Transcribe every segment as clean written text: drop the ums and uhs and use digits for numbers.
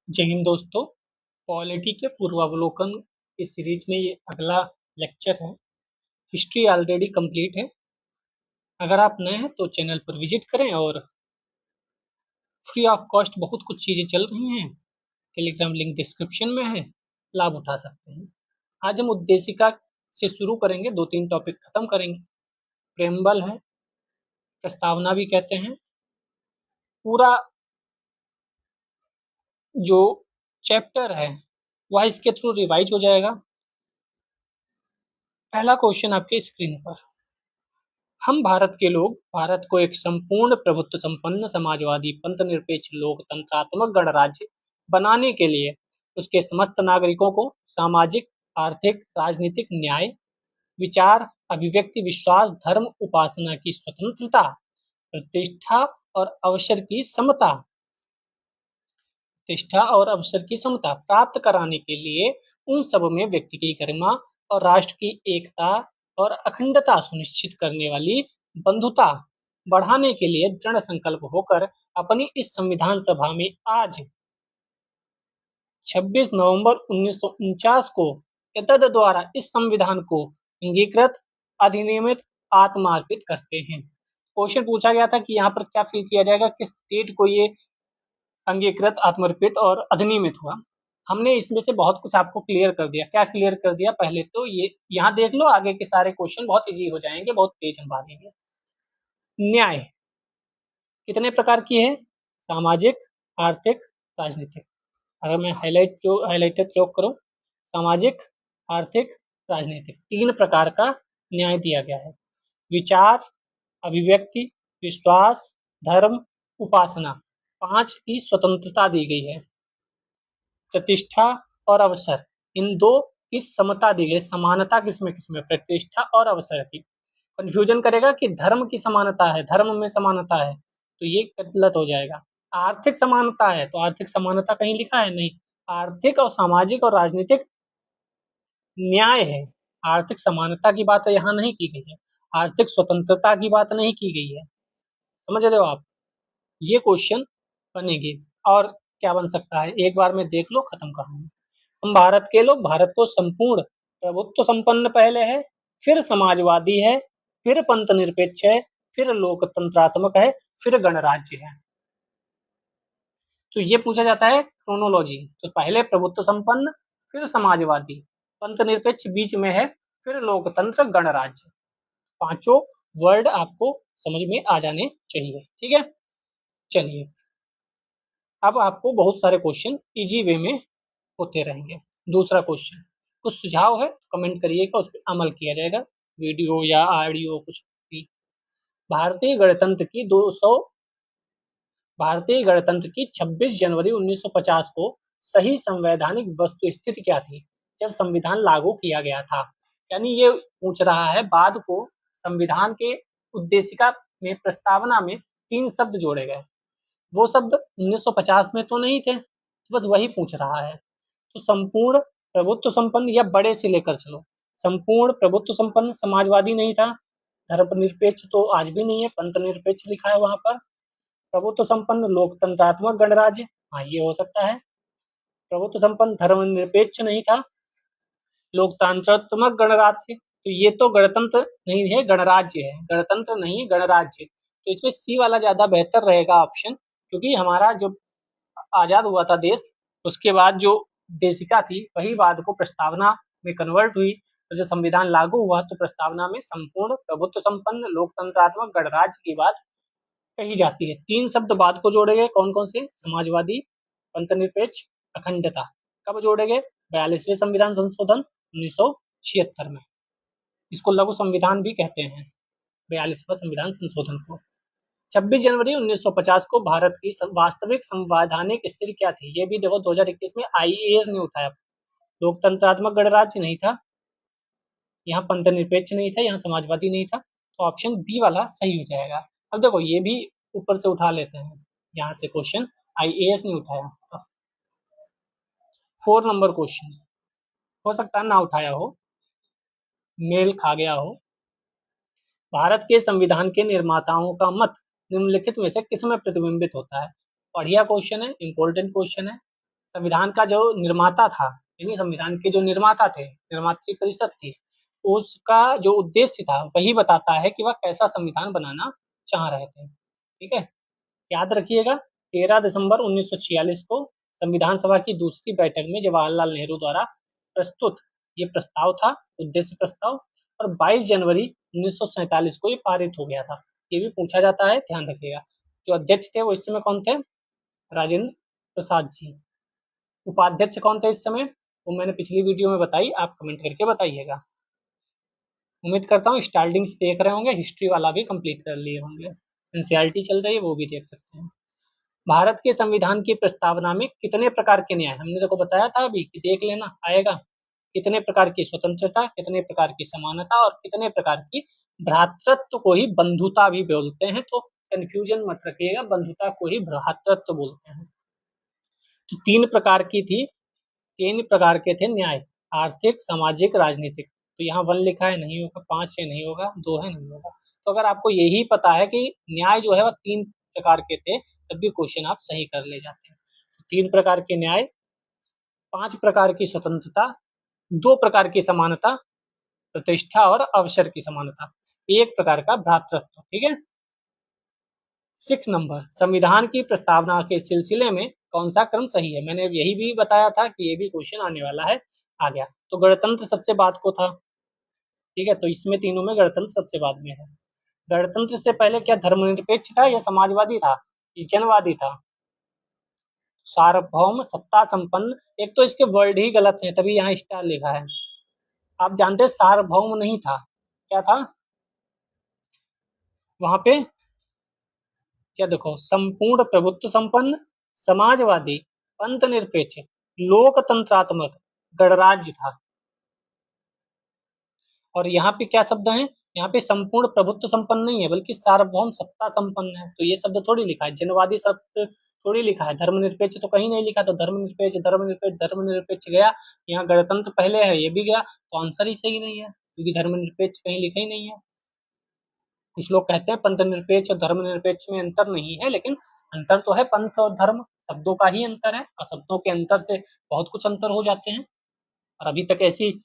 जय हिंद दोस्तों। पॉलिटी के पूर्वावलोकन की सीरीज में ये अगला लेक्चर है। हिस्ट्री ऑलरेडी कंप्लीट है। अगर आप नए हैं तो चैनल पर विजिट करें और फ्री ऑफ कॉस्ट बहुत कुछ चीज़ें चल रही हैं। टेलीग्राम लिंक डिस्क्रिप्शन में है, लाभ उठा सकते हैं। आज हम उद्देशिका से शुरू करेंगे, 2-3 टॉपिक खत्म करेंगे। प्रेम्बल है, प्रस्तावना भी कहते हैं। पूरा जो चैप्टर है वह इसके थ्रू रिवाइज हो जाएगा। पहला क्वेश्चन आपके स्क्रीन पर। हम भारत के लोग भारत को एक संपूर्ण प्रभुत्व संपन्न समाजवादी पंथ निरपेक्ष लोकतंत्रात्मक गणराज्य बनाने के लिए उसके समस्त नागरिकों को सामाजिक, आर्थिक, राजनीतिक न्याय, विचार, अभिव्यक्ति, विश्वास, धर्म, उपासना की स्वतंत्रता, प्रतिष्ठा और अवसर की समता प्राप्त कराने के लिए उन सब में व्यक्ति की गरिमा और राष्ट्र की एकता और अखंडता सुनिश्चित करने वाली बंधुता बढ़ाने के लिए दृढ़ संकल्प होकर अपनी इस संविधान सभा में आज 26 नवंबर 1949 को एतद द्वारा इस संविधान को अंगीकृत, अधिनियमित, आत्मार्पित करते हैं। क्वेश्चन पूछा गया था कि यहाँ पर क्या फील किया जाएगा, किस डेट को ये अंगीकृत, आत्मर्पित और अधिनियमित हुआ। हमने इसमें से बहुत कुछ आपको क्लियर कर दिया। क्या क्लियर कर दिया? पहले तो ये यहाँ देख लो, आगे के सारे क्वेश्चन बहुत इजी हो जाएंगे, बहुत तेज हम भागेंगे। न्याय कितने प्रकार की है? सामाजिक, आर्थिक, राजनीतिक। अगर मैं हाईलाइटर प्रयोग करूं, सामाजिक, आर्थिक, राजनीतिक, 3 प्रकार का न्याय दिया गया है। विचार, अभिव्यक्ति, विश्वास, धर्म, उपासना, 5 की स्वतंत्रता दी गई है। प्रतिष्ठा और अवसर, इन 2 की समता दी गई। समानता किसमें किसमें? प्रतिष्ठा और अवसर की। कंफ्यूजन करेगा कि धर्म की समानता है, धर्म में समानता है, तो ये गलत हो जाएगा। आर्थिक समानता है, तो आर्थिक समानता कहीं लिखा है? नहीं। आर्थिक और सामाजिक और राजनीतिक न्याय है। आर्थिक समानता की बात यहाँ नहीं की गई है, आर्थिक स्वतंत्रता की बात नहीं की गई है। समझ रहे हो आप? ये क्वेश्चन बनेंगे। और क्या बन सकता है, एक बार में देख लो, खत्म कहानी। हम भारत के लोग भारत को संपूर्ण प्रभुत्व संपन्न पहले है, फिर समाजवादी है, फिर पंथ निरपेक्ष है, फिर लोकतंत्रात्मक है, फिर गणराज्य है। तो ये पूछा जाता है क्रोनोलॉजी। तो पहले प्रभुत्व संपन्न, फिर समाजवादी, पंथ निरपेक्ष बीच में है, फिर लोकतंत्र, गणराज्य। 5 वर्ड आपको समझ में आ जाने चाहिए। ठीक है, चलिए अब आपको बहुत सारे क्वेश्चन इजी वे में होते रहेंगे। दूसरा क्वेश्चन, कुछ सुझाव है कमेंट करिएगा, उस पर अमल किया जाएगा, वीडियो या ऑडियो कुछ भी। भारतीय गणतंत्र की 26 जनवरी 1950 को सही संवैधानिक वस्तु स्थिति क्या थी जब संविधान लागू किया गया था? यानी ये पूछ रहा है, बाद को संविधान के उद्देशिका में, प्रस्तावना में 3 शब्द जोड़े गए, वो शब्द 1950 में तो नहीं थे, तो बस वही पूछ रहा है। तो संपूर्ण प्रभुत्व संपन्न, या बड़े से लेकर चलो, संपूर्ण प्रभुत्व संपन्न समाजवादी नहीं था, धर्मनिरपेक्ष तो आज भी नहीं है, पंथ निरपेक्ष लिखा है वहां पर। प्रभुत्व संपन्न लोकतंत्रात्मक गणराज्य, हाँ ये हो सकता है। प्रभुत्व संपन्न धर्मनिरपेक्ष नहीं था, लोकतंत्रात्मक गणराज्य, तो ये तो गणतंत्र नहीं है, गणराज्य है, गणतंत्र नहीं है, गणराज्य। तो इसमें सी वाला ज्यादा बेहतर रहेगा ऑप्शन, क्योंकि हमारा जो आजाद हुआ था देश, उसके बाद जो देशिका थी वही बाद को प्रस्तावना में कन्वर्ट हुई, तो जब संविधान लागू हुआ तो प्रस्तावना में संपूर्ण प्रभुत्व संपन्न लोकतंत्रात्मक गणराज्य की बात कही जाती है। 3 शब्द बाद को जोड़े गए, कौन कौन से? समाजवादी, पंथनिरपेक्ष, अखंडता। कब जोड़े गए? 42वें संविधान संशोधन 1976 में। इसको लघु संविधान भी कहते हैं, 42वां संविधान संशोधन को। 26 जनवरी 1950 को भारत की वास्तविक संवैधानिक स्थिति क्या थी? ये भी देखो 2021 में IAS ने उठाया। लोकतंत्रात्मक गणराज्य नहीं था, यहाँ पंथनिरपेक्ष नहीं था, यहाँ समाजवादी नहीं था, तो ऑप्शन बी वाला सही हो जाएगा। अब देखो ये भी ऊपर से उठा लेते हैं, यहाँ से क्वेश्चन IAS ने उठाया। 4 नंबर क्वेश्चन हो सकता है ना उठाया हो, मेल खा गया हो। भारत के संविधान के निर्माताओं का मत निम्नलिखित में से किस में प्रतिबिंबित होता है? बढ़िया क्वेश्चन है, इंपॉर्टेंट क्वेश्चन है। संविधान का जो निर्माता था, यानी संविधान के जो निर्माता थे, निर्मात्री परिषद थी, उसका जो उद्देश्य था वही बताता है कि वह कैसा संविधान बनाना चाह रहे थे। ठीक है, याद रखिएगा 13 दिसंबर 1946 को संविधान सभा की दूसरी बैठक में जवाहरलाल नेहरू द्वारा प्रस्तुत ये प्रस्ताव था, उद्देश्य प्रस्ताव, और 22 जनवरी 1947 को ये पारित हो गया था। ये भी पूछा जाता है, ध्यान रखिएगा। जो अध्यक्ष थे वो इस समय कौन थे? राजेंद्र प्रसाद जी। उपाध्यक्ष कौन थे इस समय? वो मैंने पिछली वीडियो में बताई, आप कमेंट करके बताइएगा। उम्मीद करता हूँ स्टार्टिंग से देख रहे होंगे, हिस्ट्री वाला भी कंप्लीट कर लिए होंगे, एनसीईआरटी चल रही है वो भी देख सकते हैं। भारत के संविधान की प्रस्तावना में कितने प्रकार के न्याय, हमने देखो बताया था अभी कि देख लेना आएगा, कितने प्रकार की स्वतंत्रता, कितने प्रकार की समानता और कितने प्रकार की भ्रातृत्व को ही बंधुता भी बोलते हैं, तो कंफ्यूजन मत रखिएगा, बंधुता को ही भ्रातृत्व बोलते हैं। तो तीन प्रकार की थी, तीन प्रकार के थे न्याय, आर्थिक, सामाजिक, राजनीतिक। तो यहाँ 1 लिखा है, नहीं होगा, 5 है, नहीं होगा, 2 है, नहीं होगा। तो अगर आपको यही पता है कि न्याय जो है वह 3 प्रकार के थे, तब भी क्वेश्चन आप सही कर ले जाते हैं। तो 3 प्रकार के न्याय, 5 प्रकार की स्वतंत्रता, 2 प्रकार की समानता, प्रतिष्ठा और अवसर की समानता, 1 प्रकार का भ्रातृत्व। ठीक है। 6 नंबर, संविधान की प्रस्तावना के सिलसिले में कौन सा क्रम सही है? मैंने यही भी बताया था कि ये भी क्वेश्चन आने वाला है, आ गया। तो गणतंत्र सबसे बाद को था। ठीक है, तो इसमें तीनों में गणतंत्र सबसे बाद में है। गणतंत्र से पहले क्या धर्मनिरपेक्ष था या समाजवादी था, ये जनवादी था? सार्वभौम, सत्ता संपन्न, एक तो इसके वर्ड ही गलत है तभी यहाँ स्टार लिखा है। आप जानते हैं सार्वभौम नहीं था, क्या था वहां पे? क्या देखो, संपूर्ण प्रभुत्व संपन्न, समाजवादी, पंथ निरपेक्ष, लोकतंत्रात्मक, गणराज्य था। और यहाँ पे क्या शब्द है? यहाँ पे संपूर्ण प्रभुत्व संपन्न नहीं है बल्कि सार्वभौम सत्ता संपन्न है, तो ये शब्द थोड़ी लिखा है, जनवादी शब्द थोड़ी लिखा है। धर्मनिरपेक्ष तो कहीं नहीं लिखा, तो धर्मनिरपेक्ष धर्मनिरपेक्ष धर्मनिरपेक्ष गया, यहाँ गणतंत्र पहले है, ये भी गया, तो आंसर ही सही नहीं है क्योंकि धर्मनिरपेक्ष कहीं लिखा ही नहीं है। कुछ लोग कहते हैं पंथ निरपेक्ष और धर्मनिरपेक्ष में अंतर नहीं है, लेकिन अंतर तो है, पंथ और धर्म शब्दों का ही अंतर है, और शब्दों के अंतर से बहुत कुछ अंतर हो जाते हैं। और अभी तक ऐसी,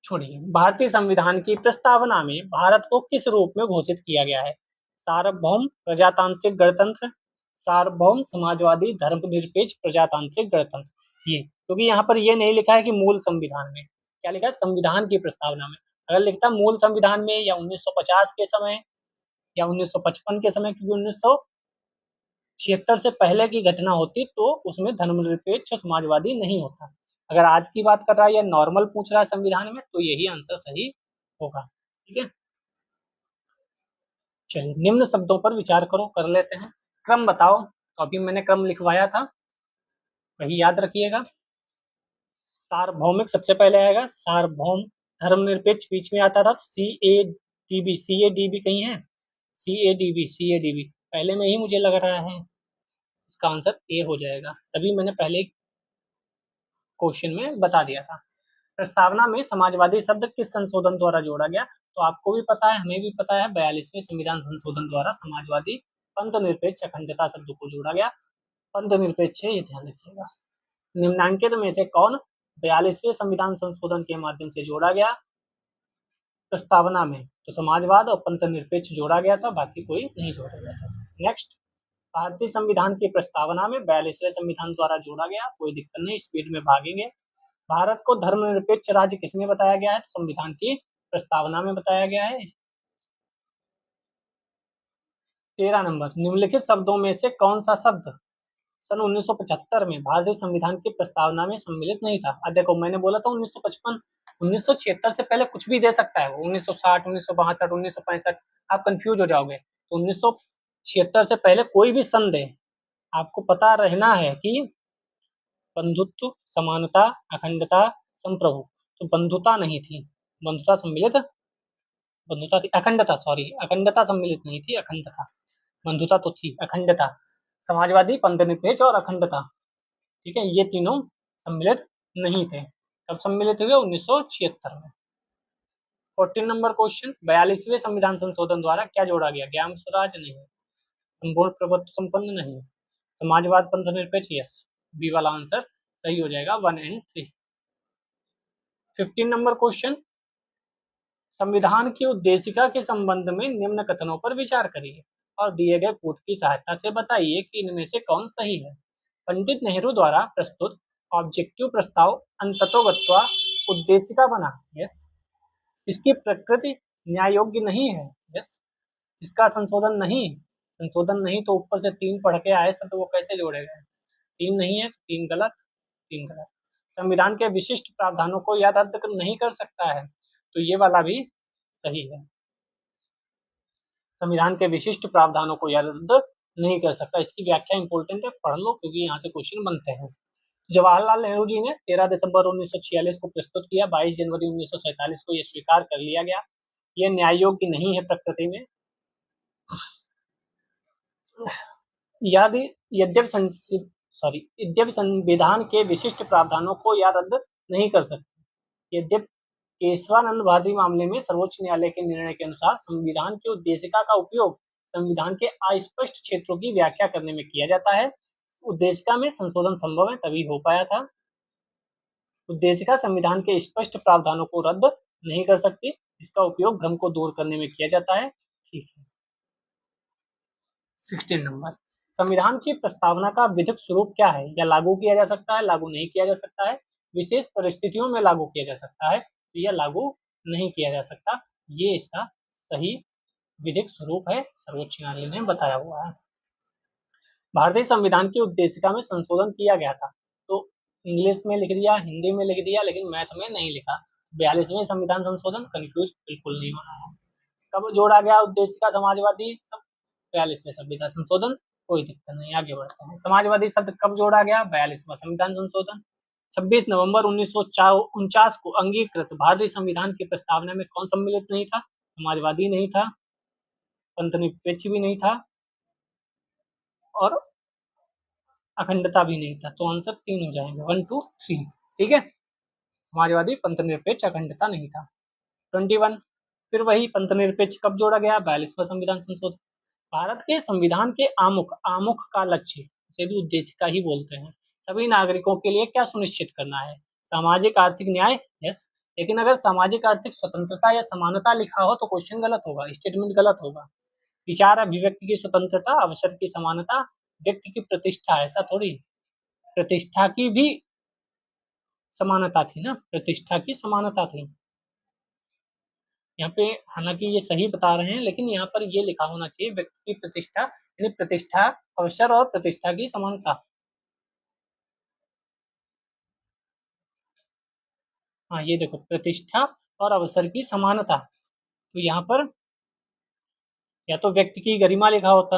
छोड़िए, भारतीय संविधान की प्रस्तावना में भारत को किस रूप में घोषित किया गया है? सार्वभौम प्रजातांत्रिक गणतंत्र, सार्वभौम समाजवादी धर्मनिरपेक्ष प्रजातांत्रिक गणतंत्र। ये क्योंकि यहाँ पर ये नहीं लिखा है कि मूल संविधान में, क्या लिखा है? संविधान की प्रस्तावना में। अगर लिखता मूल संविधान में या 1950 के समय या 1955 के समय, क्योंकि 1976 से पहले की घटना होती तो उसमें धर्मनिरपेक्ष समाजवादी नहीं होता। अगर आज की बात कर रहा है या नॉर्मल पूछ रहा है संविधान में, तो यही आंसर सही होगा। ठीक है, चलिए निम्न शब्दों पर विचार करो, कर लेते हैं। क्रम बताओ, तो अभी मैंने क्रम लिखवाया था, वही याद रखिएगा। सार्वभौमिक सबसे पहले आएगा, सार्वभौम। धर्मनिरपेक्ष बीच में आता था, CADB, CADB कहीं है? CADB, CADB पहले में ही मुझे लग रहा है, इसका आंसर ए हो जाएगा, तभी मैंने पहले क्वेश्चन में बता दिया था। प्रस्तावना में समाजवादी शब्द किस संशोधन द्वारा जोड़ा गया? तो आपको भी पता है, हमें भी पता है, 42वें संविधान संशोधन द्वारा समाजवादी पंथ निरपेक्ष अखंडता शब्द को जोड़ा गया। पंथ निरपेक्ष है, ये ध्यान रखिएगा। निम्नांकित में से कौन 42वें संविधान संशोधन के माध्यम से जोड़ा गया प्रस्तावना में? तो समाजवाद और पंथ निरपेक्ष जोड़ा गया था, बाकी कोई नहीं जोड़ा गया था। नेक्स्ट, भारतीय संविधान की प्रस्तावना में 42वें संविधान द्वारा जोड़ा गया, कोई दिक्कत नहीं, स्पीड में भागेंगे। भारत को धर्मनिरपेक्ष राज्य किसमें बताया गया है? तो संविधान की प्रस्तावना में बताया गया है। 13 नंबर, निम्नलिखित शब्दों में से कौन सा शब्द सन 1975 में भारतीय संविधान की प्रस्तावना में सम्मिलित नहीं था? देखो मैंने बोला था 1955, 1976 से पहले कुछ भी दे सकता है वो, 1960, 1962, 1965, आप कंफ्यूज हो जाओगे। तो 1976 से पहले कोई भी सन दे, आपको पता रहना है कि बंधुत्व, समानता, अखंडता, संप्रभु। तो बंधुता नहीं थी, बंधुता सम्मिलित, बंधुता थी, अखंडता, सॉरी, अखंडता सम्मिलित नहीं थी, अखंडता, बंधुता तो थी, अखंडता। समाजवादी, पंथ निरपेक्ष और अखंडता, ठीक है, ये तीनों सम्मिलित नहीं थे। कब सम्मिलित हुए? 1976 में। 14 नंबर क्वेश्चन, 42वें संविधान संशोधन द्वारा क्या जोड़ा गया? ग्राम स्वराज नहीं, संपूर्ण प्रभुत्व संपन्न नहीं, समाजवाद, पंथ निरपेक्ष, यस। बी वाला आंसर सही हो जाएगा 1 एंड 3। 15 नंबर क्वेश्चन, संविधान की उद्देशिका के संबंध में निम्न कथनों पर विचार करिए और दिए गए कोट की सहायता से बताइए कि इनमें से कौन सही है। पंडित नेहरू द्वारा प्रस्तुत ऑब्जेक्टिव प्रस्ताव अंततोगत्वा उद्देशिका बना। यस। इसकी प्रकृति न्याय योग्य नहीं है। यस। इसका संशोधन नहीं तो ऊपर से 3 पढ़ के आए सब, तो वो कैसे जोड़ेगा? 3 नहीं है तो 3 गलत, 3 गलत। संविधान के विशिष्ट प्रावधानों को यह रद्द नहीं कर सकता है, तो ये वाला भी सही है। संविधान के विशिष्ट प्रावधानों को यह रद्द नहीं कर सकता। इसकी व्याख्या इंपॉर्टेंट है, पढ़ लो क्योंकि यहाँ से क्वेश्चन बनते हैं। जवाहरलाल नेहरू जी ने 13 दिसंबर 1946 को प्रस्तुत किया, 22 जनवरी 1947 को यह स्वीकार कर लिया गया। यह न्याय योग्य नहीं है प्रकृति में। यद्यपि संविधान के विशिष्ट प्रावधानों को यह रद्द नहीं कर सकते। यद्यपि केशवानंद भारती मामले में सर्वोच्च न्यायालय के निर्णय के अनुसार संविधान की उद्देशिका का उपयोग संविधान के अस्पष्ट क्षेत्रों की व्याख्या करने में किया जाता है। उद्देशिका में संशोधन संभव है, तभी हो पाया था। उद्देशिका संविधान के स्पष्ट प्रावधानों को रद्द नहीं कर सकती, इसका उपयोग भ्रम को दूर करने में किया जाता है। ठीक है। 16 नंबर, संविधान की प्रस्तावना का विधिक स्वरूप क्या है? या लागू किया जा सकता है, लागू नहीं किया जा सकता है, विशेष परिस्थितियों में लागू किया जा सकता है, या लागू नहीं किया जा सकता। ये इसका सही विधिक स्वरूप है, सर्वोच्च न्यायालय ने बताया हुआ है। भारतीय संविधान की उद्देशिका में संशोधन किया गया था, तो इंग्लिश में लिख दिया, हिंदी में लिख दिया, लेकिन मैथ में नहीं लिखा। 42वें संविधान संशोधन, कंफ्यूज बिल्कुल नहीं होना है। कब जोड़ा गया उद्देशिका समाजवादी सब? 42वें संविधान संशोधन, कोई दिक्कत नहीं, आगे बढ़ते हैं। समाजवादी शब्द कब जोड़ा गया? 42वां संविधान संशोधन। 26 नवंबर 1949 को अंगीकृत भारतीय संविधान की प्रस्तावना में कौन सम्मिलित नहीं था? समाजवादी नहीं था, पंथनिरपेक्ष भी नहीं था, और अखंडता भी नहीं था। तो आंसर 3 हो जाएंगे, 1 2 3। ठीक है, समाजवादी, पंथनिरपेक्ष, अखंडता नहीं था। 21, फिर वही पंथनिरपेक्ष कब जोड़ा गया? 42वां संविधान संशोधन। भारत के संविधान के आमुख का लक्ष्य, इसे भी उद्देशिका ही बोलते हैं, सभी नागरिकों के लिए क्या सुनिश्चित करना है? सामाजिक आर्थिक न्याय। यस। लेकिन अगर सामाजिक आर्थिक स्वतंत्रता या समानता लिखा हो तो क्वेश्चन गलत होगा, स्टेटमेंट गलत होगा। विचार अभिव्यक्ति की स्वतंत्रता, अवसर की समानता, व्यक्ति की प्रतिष्ठा, ऐसा थोड़ी। प्रतिष्ठा की भी समानता थी ना, प्रतिष्ठा की समानता थी। यहाँ पे हालांकि ये सही बता रहे हैं, लेकिन यहाँ पर ये लिखा होना चाहिए व्यक्ति की प्रतिष्ठा, यानी प्रतिष्ठा, अवसर और प्रतिष्ठा की समानता। हाँ, ये देखो, प्रतिष्ठा और अवसर की समानता। तो यहाँ पर या तो व्यक्ति की गरिमा लिखा होता,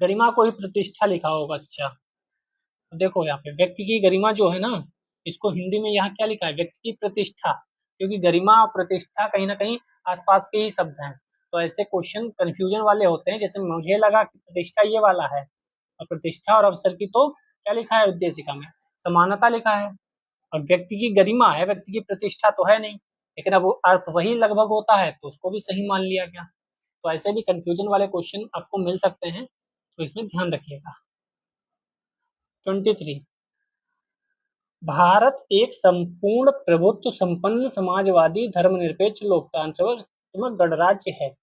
गरिमा को ही प्रतिष्ठा लिखा होगा। अच्छा, तो देखो यहाँ पे व्यक्ति की गरिमा जो है ना, इसको हिंदी में यहाँ क्या लिखा है? व्यक्ति की प्रतिष्ठा, क्योंकि गरिमा और प्रतिष्ठा कहीं ना कहीं आसपास के ही शब्द हैं। तो ऐसे क्वेश्चन कंफ्यूजन वाले होते हैं। जैसे मुझे लगा कि प्रतिष्ठा ये वाला है, और प्रतिष्ठा और अवसर की तो क्या लिखा है उद्देशिका में? समानता लिखा है। और व्यक्ति की गरिमा है, व्यक्ति की प्रतिष्ठा तो है नहीं, लेकिन अब अर्थ वही लगभग होता है, तो उसको भी सही मान लिया गया। तो ऐसे भी कंफ्यूजन वाले क्वेश्चन आपको मिल सकते हैं, तो इसमें ध्यान रखिएगा। 23, भारत एक संपूर्ण प्रभुत्व संपन्न समाजवादी धर्मनिरपेक्ष लोकतांत्रिक गणराज्य है।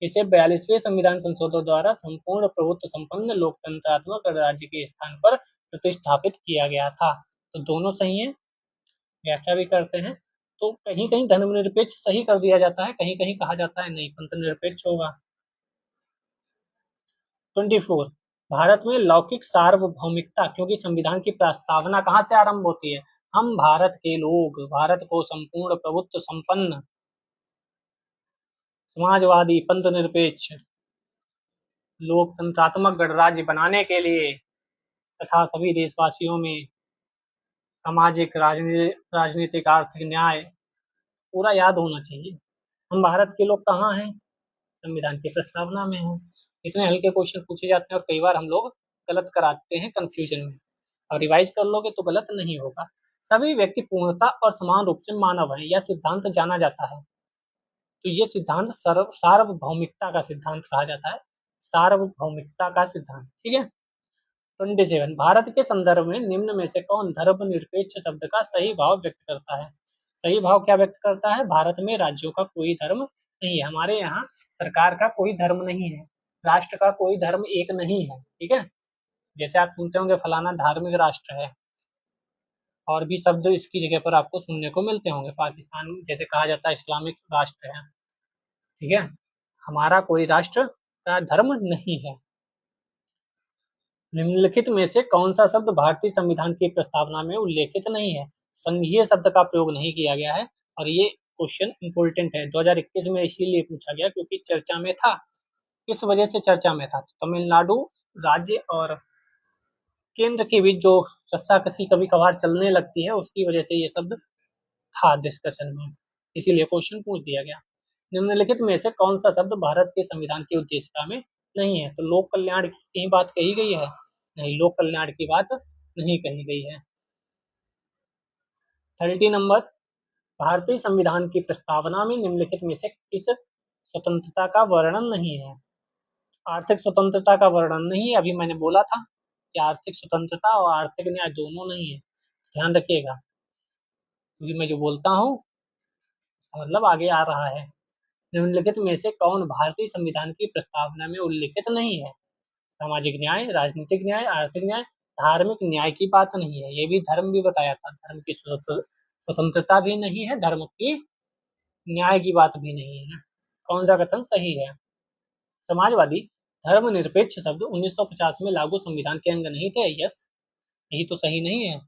इसे 42वें संविधान संशोधन द्वारा संपूर्ण प्रभुत्व संपन्न लोकतंत्रात्मक गणराज्य के स्थान पर प्रतिष्ठापित किया गया था। तो दोनों सही है, व्याख्या भी करते हैं। तो कहीं कहीं धर्मनिरपेक्ष सही कर दिया जाता है, कहीं कहीं कहा जाता है नहीं, पंथनिरपेक्ष होगा। 24, भारत में लौकिक सार्वभौमिकता, क्योंकि संविधान की प्रस्तावना कहाँ से आरंभ होती है? हम भारत के लोग भारत को संपूर्ण प्रभुत्व संपन्न समाजवादी पंथनिरपेक्ष लोकतंत्रात्मक गणराज्य बनाने के लिए तथा सभी देशवासियों में सामाजिक, राजनीतिक, आर्थिक न्याय पूरा याद होना चाहिए। हम भारत के लोग कहाँ हैं? संविधान की प्रस्तावना में हैं। इतने हल्के क्वेश्चन पूछे जाते हैं और कई बार हम लोग गलत कराते हैं कंफ्यूजन में। और रिवाइज कर लोगे तो गलत नहीं होगा। सभी व्यक्ति पूर्णता और समान रूप से मानव हैं, यह सिद्धांत जाना जाता है। तो ये सिद्धांत सार्वभौमिकता का सिद्धांत कहा जाता है, सार्वभौमिकता का सिद्धांत। ठीक है, 27 भारत के संदर्भ में निम्न में से कौन धर्मनिरपेक्ष शब्द का सही भाव व्यक्त करता है? सही भाव क्या व्यक्त करता है? भारत में राज्यों का कोई धर्म नहीं है, हमारे यहाँ सरकार का कोई धर्म नहीं है, राष्ट्र का कोई धर्म एक नहीं है, ठीक है। जैसे आप सुनते होंगे फलाना धार्मिक राष्ट्र है, और भी शब्द इसकी जगह पर आपको सुनने को मिलते होंगे। पाकिस्तान जैसे कहा जाता है इस्लामिक राष्ट्र है, ठीक है। हमारा कोई राष्ट्र का धर्म नहीं है। निम्नलिखित में से कौन सा शब्द भारतीय संविधान की प्रस्तावना में उल्लेखित नहीं है? संघीय शब्द का प्रयोग नहीं किया गया है, और ये क्वेश्चन इंपॉर्टेंट है, 2021 में इसीलिए पूछा गया क्योंकि चर्चा में था। किस वजह से चर्चा में था? तमिलनाडु राज्य और केंद्र के बीच जो रस्साकसी कभी कभार चलने लगती है, उसकी वजह से ये शब्द था डिस्कशन में, इसीलिए क्वेश्चन पूछ दिया गया। निम्नलिखित में से कौन सा शब्द भारत के संविधान की उद्देशिका में नहीं है? तो लोक कल्याण की बात कही गई है? नहीं, लोक कल्याण की बात नहीं कही गई है। 30 नंबर, भारतीय संविधान की प्रस्तावना में निम्नलिखित में से किस स्वतंत्रता का वर्णन नहीं है? आर्थिक स्वतंत्रता का वर्णन नहीं है। अभी मैंने बोला था कि आर्थिक स्वतंत्रता और आर्थिक न्याय दोनों नहीं है, ध्यान रखिएगा, क्योंकि मैं जो बोलता हूँ मतलब आगे आ रहा है। निम्नलिखित में से कौन भारतीय संविधान की प्रस्तावना में उल्लिखित नहीं है? सामाजिक न्याय, राजनीतिक न्याय, आर्थिक न्याय, धार्मिक न्याय की बात नहीं है। ये भी धर्म भी बताया था, धर्म की स्वतंत्रता भी नहीं है, धर्म की न्याय की बात भी नहीं है। कौन सा कथन सही है? समाजवादी धर्मनिरपेक्ष शब्द 1950 में लागू संविधान के अंग नहीं थे। यस, यही तो सही नहीं है।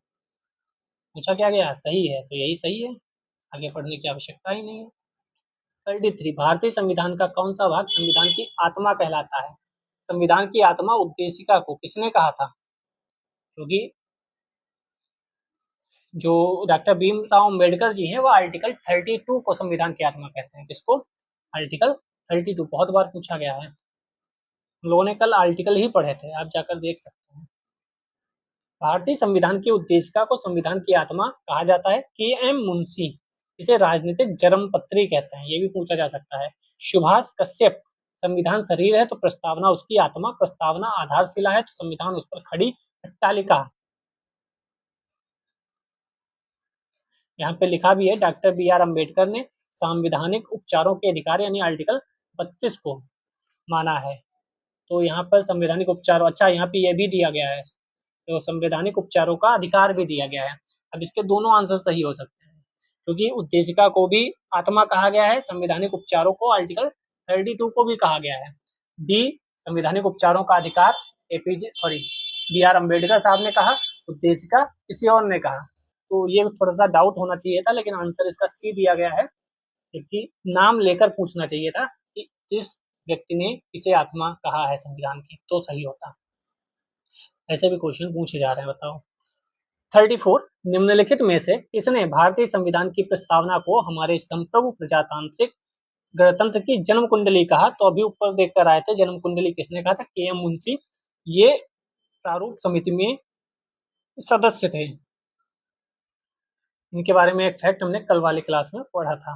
पूछा क्या गया? सही है, तो यही सही है, आगे पढ़ने की आवश्यकता ही नहीं है। 33 भारतीय संविधान का कौन सा भाग संविधान की आत्मा कहलाता है? संविधान की आत्मा उद्देशिका को किसने कहा था? क्योंकि जो डॉक्टर भीमराव अम्बेडकर जी हैं वो आर्टिकल 32 को संविधान की आत्मा कहते हैं। किसको? आर्टिकल 32, बहुत बार पूछा गया है, हम लोगों ने कल आर्टिकल ही पढ़े थे, आप जाकर देख सकते हैं। भारतीय संविधान की उद्देशिका को संविधान की आत्मा कहा जाता है। के एम मुंशी इसे राजनीतिक जन्मपत्री कहते हैं, ये भी पूछा जा सकता है। सुभाष कश्यप संविधान शरीर है तो प्रस्तावना उसकी आत्मा, प्रस्तावना आधारशिला है तो संविधान उस पर खड़ी अट्टालिका। यहाँ पे लिखा भी है डॉक्टर बी आर अम्बेडकर ने संवैधानिक उपचारों के अधिकार यानी आर्टिकल 32 को माना है। तो यहाँ पर संवैधानिक उपचारों, अच्छा यहाँ पे ये भी दिया गया है, तो संवैधानिक उपचारों का अधिकार भी दिया गया है। अब इसके दोनों आंसर सही हो सकते हैं, क्योंकि उद्देशिका को भी आत्मा कहा गया है, संवैधानिक उपचारों को आर्टिकल 32 को भी कहा गया है। डी संवैधानिक उपचारों का अधिकार एपीजे बी आर अम्बेडकर साहब ने कहा, उद्देशिका किसी और ने कहा। तो ये थोड़ा सा डाउट होना चाहिए था, लेकिन आंसर इसका सी दिया गया है, क्योंकि नाम लेकर पूछना चाहिए था कि इस व्यक्ति ने इसे आत्मा कहा है संविधान की, तो सही होता। ऐसे भी क्वेश्चन पूछे जा रहे हैं, बताओ। 34 निम्नलिखित में से किसने भारतीय संविधान की प्रस्तावना को हमारे संप्रभु प्रजातांत्रिक गणतंत्र की जन्म कुंडली कहा? तो अभी ऊपर देखकर आए थे, जन्म कुंडली किसने कहा था? के एम मुंशी, ये प्रारूप समिति में सदस्य थे। इनके बारे में एक फैक्ट हमने कल वाली क्लास में पढ़ा था,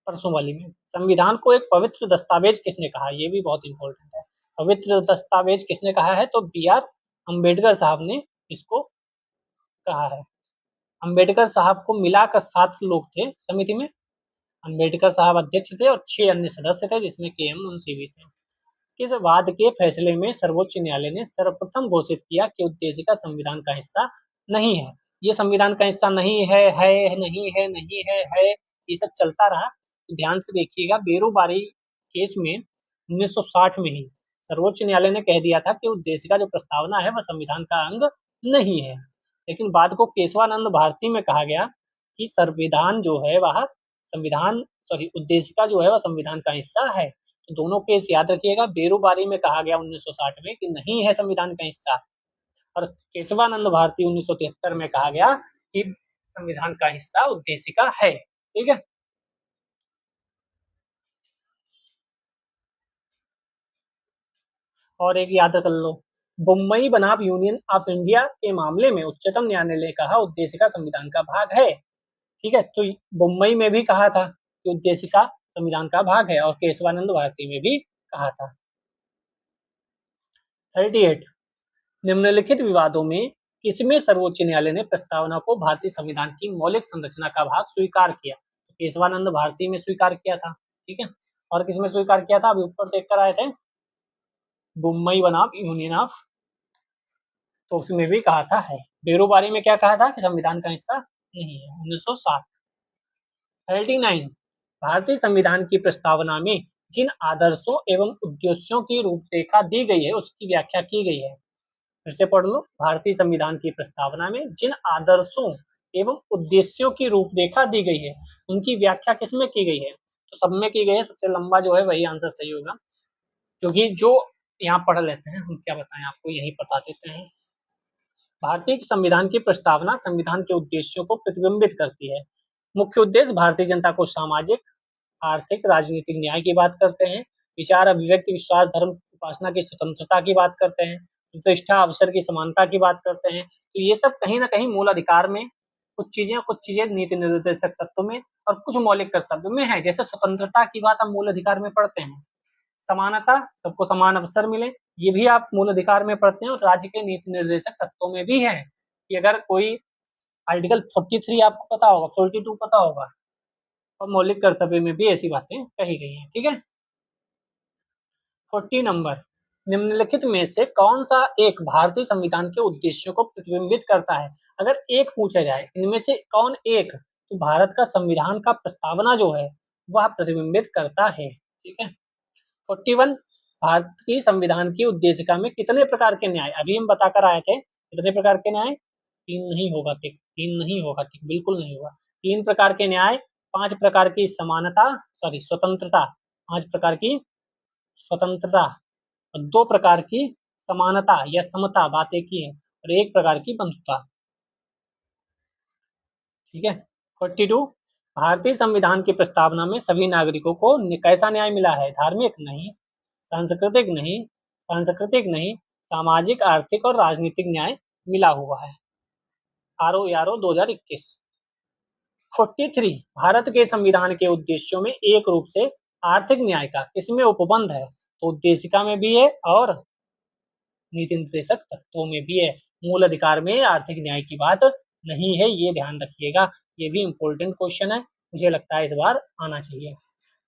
परसों वाली में। संविधान को एक पवित्र दस्तावेज किसने कहा? ये भी बहुत इंपॉर्टेंट है। पवित्र दस्तावेज किसने कहा है? तो बी आर अम्बेडकर साहब ने इसको कहा है। अम्बेडकर साहब को मिलाकर 7 लोग थे समिति में। अम्बेडकर साहब अध्यक्ष थे और 6 अन्य सदस्य थे, जिसमें के एम मुंशी भी थे। किस वाद के फैसले में सर्वोच्च न्यायालय ने सर्वप्रथम घोषित किया कि उद्देशिका संविधान का हिस्सा नहीं है? ये संविधान का हिस्सा नहीं है, नहीं है, नहीं है, ये सब चलता रहा। तो ध्यान से देखिएगा, बेरोबारी केस में 1960 में ही सर्वोच्च न्यायालय ने कह दिया था कि उद्देशिका जो प्रस्तावना है वह संविधान का अंग नहीं है। लेकिन बाद को केशवानंद भारती में कहा गया कि संविधान जो है वह उद्देशिका जो है वह संविधान का हिस्सा है। तो दोनों केस याद रखिएगा, बेरोबारी में कहा गया 1960 में कि नहीं है संविधान का हिस्सा, और केशवानंद भारती 1973 में कहा गया कि संविधान का हिस्सा उद्देशिका है। ठीक है, और एक याद कर लो, मुंबई बनाम यूनियन ऑफ इंडिया के मामले में उच्चतम न्यायालय ने कहा उद्देशिका संविधान का भाग है। ठीक है, तो मुंबई में भी कहा था कि उद्देशिका संविधान का भाग है, और केशवानंद भारती में भी कहा था। 38 निम्नलिखित विवादों में किसमें सर्वोच्च न्यायालय ने प्रस्तावना को भारतीय संविधान की मौलिक संरचना का भाग स्वीकार किया? तो केशवानंद भारती में स्वीकार किया था, ठीक है। और किसमें स्वीकार किया था? अभी ऊपर देख कर आए थे, बुम्बई बनाम यूनियन ऑफ, तो उसमें भी कहा था है। बेरोबारी में क्या कहा था कि संविधान का हिस्सा नहीं है, 1960। 39 भारतीय संविधान की प्रस्तावना में जिन आदर्शों एवं उद्देश्यों की रूपरेखा दी गई है उसकी व्याख्या की गई है। फिर से पढ़ लो, भारतीय संविधान की प्रस्तावना में जिन आदर्शों एवं उद्देश्यों की रूपरेखा दी गई है उनकी व्याख्या किसमें की गई है? तो सब में की गई है। सबसे लंबा जो है वही आंसर सही होगा, क्योंकि जो यहाँ पढ़ लेते हैं हम क्या बताएं आपको, यही बता देते हैं। भारतीय संविधान की प्रस्तावना संविधान के उद्देश्यों को प्रतिबिंबित करती है। मुख्य उद्देश्य भारतीय जनता को सामाजिक, आर्थिक, राजनीतिक न्याय की बात करते हैं। विचार, अभिव्यक्ति, विश्वास, धर्म, उपासना की स्वतंत्रता की बात करते हैं। प्रतिष्ठा, अवसर की समानता की बात करते हैं। तो ये सब कहीं ना कहीं मूल अधिकार में कुछ चीजें नीति निर्देशक तत्व में और कुछ मौलिक कर्तव्य में है। जैसे स्वतंत्रता की बात हम मूल अधिकार में पढ़ते हैं, समानता, सबको समान अवसर मिले, ये भी आप मूल अधिकार में पढ़ते हैं। और राज्य के नीति निर्देशक तत्वों में भी है कि अगर कोई आर्टिकल 43 आपको पता होगा, 42 पता होगा, और मौलिक कर्तव्य में भी ऐसी बातें कही गई हैं, ठीक है। 40 नंबर, निम्नलिखित में से कौन सा एक भारतीय संविधान के उद्देश्यों को प्रतिबिंबित करता है? अगर एक पूछा जाए इनमें से कौन एक, तो भारत का संविधान का प्रस्तावना जो है वह प्रतिबिंबित करता है, ठीक है। 41 भारत की संविधान की उद्देशिका में कितने प्रकार के न्याय, अभी हम बताकर आए थे कितने प्रकार के न्याय, तीन नहीं होगा टिक, तीन नहीं होगा टिक, बिल्कुल नहीं होगा। 3 प्रकार के न्याय, 5 प्रकार की समानता, सॉरी स्वतंत्रता, 5 प्रकार की स्वतंत्रता, और 2 प्रकार की समानता या समता, बातें की है, और 1 प्रकार की बंधुता, ठीक है। 42 भारतीय संविधान की प्रस्तावना में सभी नागरिकों को कैसा न्याय मिला है? धार्मिक नहीं, सांस्कृतिक नहीं, सामाजिक, आर्थिक और राजनीतिक न्याय मिला हुआ है। आरओ यारो 2021। 43 भारत के संविधान के उद्देश्यों में एक रूप से आर्थिक न्याय का किसमें उपबंध है? तो उद्देशिका में भी है और नीति निर्देशक तत्वों में भी है। मूल अधिकार में आर्थिक न्याय की बात नहीं है, ये ध्यान रखिएगा। ये भी इम्पोर्टेंट क्वेश्चन है, मुझे लगता है इस बार आना चाहिए।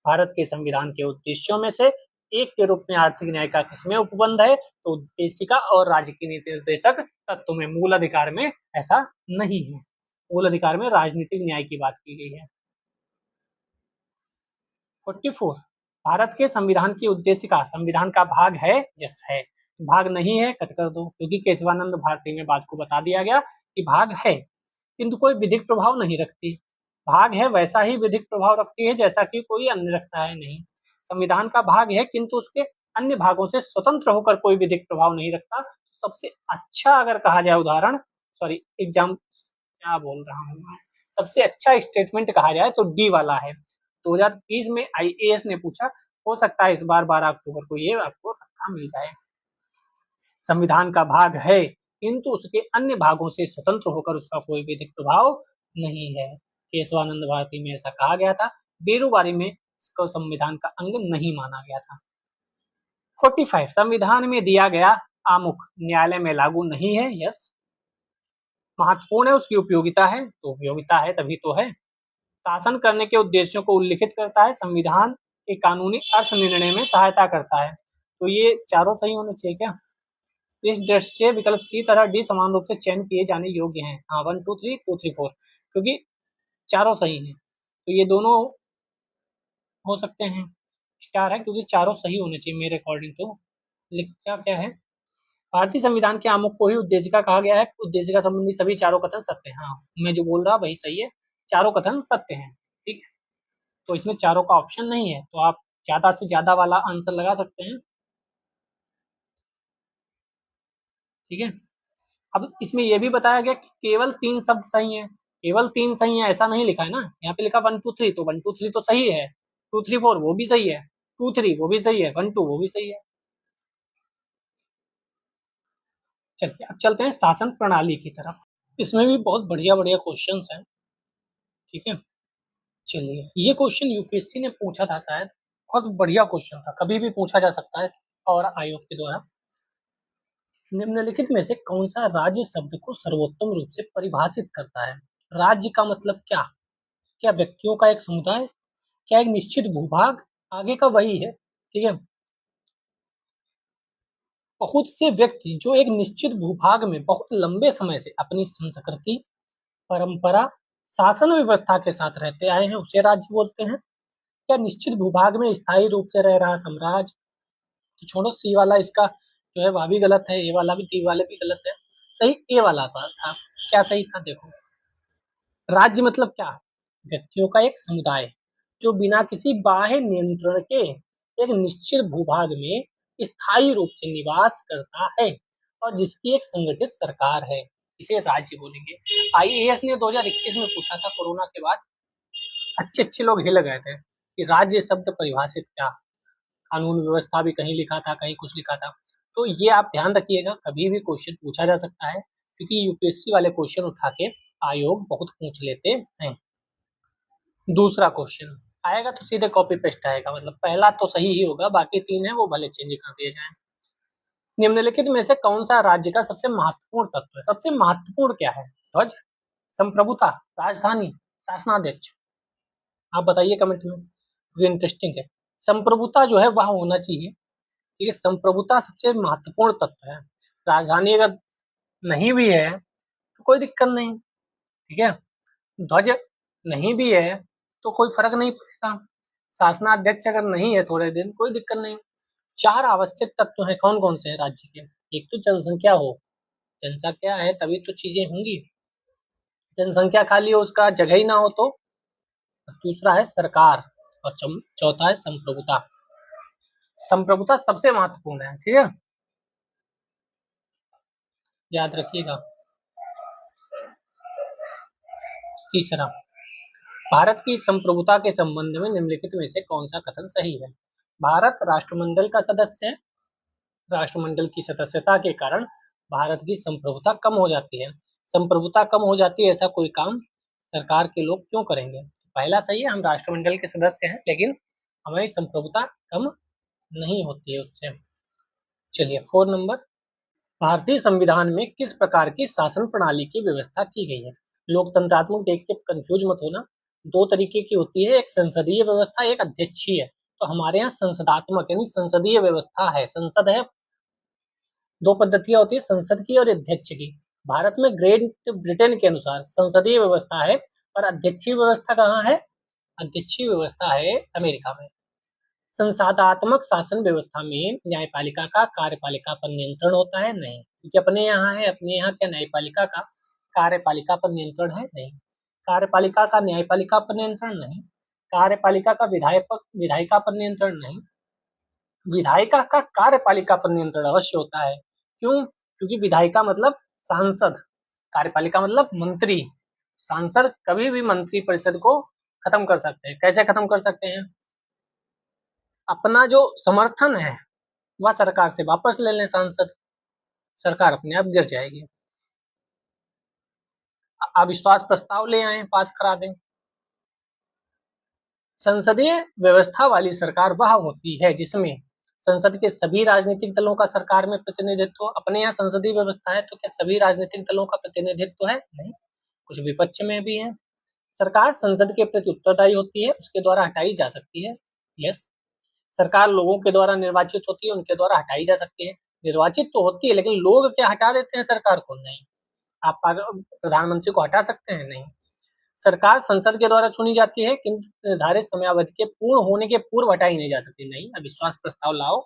भारत के संविधान के उद्देश्यों में से एक के रूप में आर्थिक न्याय का किसमें उपबंध है? तो उद्देशिका और राज्य की नीति निर्देशक तत्व में। मूल अधिकार में ऐसा नहीं है, मूल अधिकार में राजनीतिक न्याय की बात की गई है। 44 भारत के संविधान की उद्देशिका संविधान का भाग है? यस है। भाग नहीं है कट कर दो, क्योंकि केशवानंद भारती में बात को बता दिया गया कि भाग है किंतु कोई विधिक प्रभाव नहीं रखती। भाग है वैसा ही विधिक प्रभाव रखती है जैसा कि कोई अन्य रखता है, नहीं। संविधान का भाग है किंतु उसके अन्य भागों से स्वतंत्र होकर कोई विधिक प्रभाव नहीं रखता। सबसे अच्छा अगर कहा जाए उदाहरण, सॉरी एग्जाम क्या बोल रहा हूँ मैं, सबसे अच्छा स्टेटमेंट कहा जाए तो डी वाला है। 2020 में आईएएस ने पूछा, हो सकता है इस बार 12 अक्टूबर को ये आपको रखा मिल जाए। संविधान का भाग है किंतु उसके अन्य भागों से स्वतंत्र होकर उसका कोई विधिक प्रभाव नहीं है। केशवानंद भारती में ऐसा कहा गया था। बेरोबारी में इसको संविधान का अंग नहीं माना गया था। 45 संविधान में दिया गया आमुख न्यायालय में लागू नहीं है? यस। महत्वपूर्ण है, उसकी उपयोगिता है, तो उपयोगिता है तभी तो है। शासन करने के उद्देश्यों को उल्लिखित करता है, संविधान के कानूनी अर्थ निर्णय में सहायता करता है। तो ये चारों सही होने चाहिए क्या? इस दृष्टि से विकल्प सी तरह डी समान रूप से चयन किए जाने योग्य हैं। हाँ 1 2 3 2 3 4, क्योंकि चारों सही हैं, तो ये दोनों हो सकते हैं। स्टार है क्योंकि चारों सही होने चाहिए मेरे अकॉर्डिंग। तो लिखा क्या है? भारतीय संविधान के आमुख को ही उद्देशिका कहा गया है। उद्देशिका संबंधी सभी चारों कथन सत्य हैं। हाँ, मैं जो बोल रहा वही सही है, चारों कथन सत्य हैं, ठीक है। तो इसमें चारों का ऑप्शन नहीं है, तो आप ज्यादा से ज्यादा वाला आंसर लगा सकते हैं, ठीक है। अब इसमें यह भी बताया गया कि केवल 3 शब्द सही हैं, केवल 3 सही हैं ऐसा नहीं लिखा है ना। यहाँ पे लिखा 1 2 3, तो 1 2 3 तो सही है, 2 3 4 वो भी सही है, 2 3 वो भी सही है, 1 2 वो भी सही है। चलिए अब चलते हैं शासन प्रणाली की तरफ। इसमें भी बहुत बढ़िया बढ़िया क्वेश्चंस हैं, ठीक है। चलिए, ये क्वेश्चन यूपीएससी ने पूछा था शायद, बहुत बढ़िया क्वेश्चन था, कभी भी पूछा जा सकता है और आयोग के द्वारा। निम्नलिखित में से कौन सा राज्य शब्द को सर्वोत्तम रूप से परिभाषित करता है? राज्य का मतलब क्या? क्या व्यक्तियों का एक समुदाय? क्या एक निश्चित भूभाग? आगे का वही है, ठीक है। बहुत से व्यक्ति जो एक निश्चित भूभाग में बहुत लंबे समय से अपनी संस्कृति, परंपरा, शासन व्यवस्था के साथ रहते आए हैं, उसे राज्य बोलते हैं। क्या निश्चित भूभाग में स्थायी रूप से रह रहा साम्राज्य? तो छोड़ो, सी वाला इसका जो है वह भी गलत है, ए वाला भी, डी वाले भी गलत है। सही ए वाला था। क्या सही था देखो। राज्य मतलब क्या? व्यक्तियों का एक समुदाय जो बिना किसी बाह्य नियंत्रण के एक निश्चित भूभाग में स्थायी रूप से निवास करता है और जिसकी एक संगठित सरकार है, इसे राज्य बोलेंगे। आईएएस ने 2021 में पूछा था कोरोना के बाद, अच्छे लोग हिल गए थे कि राज्य शब्द परिभाषित क्या। कानून व्यवस्था भी कहीं लिखा था, कहीं कुछ लिखा था। तो ये आप ध्यान रखिएगा, कभी भी क्वेश्चन पूछा जा सकता है, क्योंकि यूपीएससी वाले क्वेश्चन उठा के आयोग बहुत पूछ लेते हैं। दूसरा क्वेश्चन आएगा तो सीधे कॉपी पेस्ट आएगा, मतलब पहला तो सही ही होगा, बाकी 3 है वो भले चेंज कर दिए जाएं। निम्नलिखित में से कौन सा राज्य का सबसे महत्वपूर्ण तत्व है? सबसे महत्वपूर्ण क्या है? ध्वज, संप्रभुता, राजधानी, शासनाध्यक्ष? आप बताइए कमेंट में, ये इंटरेस्टिंग है। संप्रभुता जो है वह होना चाहिए, ठीक है। संप्रभुता सबसे महत्वपूर्ण तत्व है। राजधानी अगर नहीं भी है तो कोई दिक्कत नहीं, ठीक है। ध्वज नहीं भी है तो कोई फर्क नहीं पड़ेगा। शासनाध्यक्ष अगर नहीं है थोड़े दिन, कोई दिक्कत नहीं। 4 आवश्यक तत्व हैं, कौन कौन से हैं राज्य के? एक तो जनसंख्या हो, जनसंख्या है तभी तो चीजें होंगी। जनसंख्या खाली हो, उसका जगह ही ना हो तो। दूसरा है सरकार और चौथा है संप्रभुता। संप्रभुता सबसे महत्वपूर्ण है, ठीक है, याद रखिएगा। तीसरा, भारत की संप्रभुता के संबंध में निम्नलिखित में से कौन सा कथन सही है? भारत राष्ट्रमंडल का सदस्य है, राष्ट्रमंडल की सदस्यता के कारण भारत की संप्रभुता कम हो जाती है। संप्रभुता कम हो जाती है, ऐसा कोई काम सरकार के लोग क्यों करेंगे? पहला सही है, हम राष्ट्रमंडल के सदस्य हैं लेकिन हमारी संप्रभुता कम नहीं होती है उससे। चलिए 4 नंबर, भारतीय संविधान में किस प्रकार की शासन प्रणाली की व्यवस्था की गई है? लोकतंत्रात्मक देख के कंफ्यूज मत होना, 2 तरीके की होती है, एक संसदीय व्यवस्था, एक अध्यक्षीय। तो हमारे यहाँ संसदात्मक यानी संसदीय व्यवस्था है, संसद है। 2 पद्धतियां होती है, संसद की और अध्यक्ष की। भारत में ग्रेट ब्रिटेन के अनुसार संसदीय व्यवस्था है और अध्यक्षीय व्यवस्था कहाँ है? अध्यक्षीय व्यवस्था है अमेरिका में। संसदात्मक शासन व्यवस्था में न्यायपालिका का कार्यपालिका पर नियंत्रण होता है? नहीं, क्योंकि अपने यहाँ है, अपने यहाँ क्या न्यायपालिका का कार्यपालिका पर नियंत्रण है? नहीं। कार्यपालिका का न्यायपालिका पर नियंत्रण नहीं। कार्यपालिका का विधायिका पर नियंत्रण नहीं। विधायिका का कार्यपालिका पर नियंत्रण अवश्य होता है। क्यों? क्योंकि विधायिका मतलब सांसद, कार्यपालिका मतलब मंत्री। सांसद कभी भी मंत्री परिषद को खत्म कर सकते हैं। कैसे खत्म कर सकते हैं? अपना जो समर्थन है वह सरकार से वापस ले लें सांसद, सरकार अपने आप गिर जाएगी। अविश्वास प्रस्ताव ले आए, पास करा दें। संसदीय व्यवस्था वाली सरकार वह होती है जिसमें संसद के सभी राजनीतिक दलों का सरकार में प्रतिनिधित्व। अपने यहाँ संसदीय व्यवस्था है तो क्या सभी राजनीतिक दलों का प्रतिनिधित्व है? नहीं, कुछ विपक्ष में भी है। सरकार संसद के प्रति उत्तरदायी होती है, उसके द्वारा हटाई जा सकती है। यस, सरकार लोगों के द्वारा निर्वाचित होती है, उनके द्वारा हटाई जा सकती है। निर्वाचित तो होती है लेकिन लोग क्या हटा देते हैं सरकार को? नहीं। आप प्रधानमंत्री को हटा सकते हैं? नहीं। सरकार संसद के द्वारा चुनी जाती है किंतु निर्धारित समयावधि के पूर्ण होने के पूर्व हटाई नहीं जा सकती। नहीं, अविश्वास प्रस्ताव लाओ।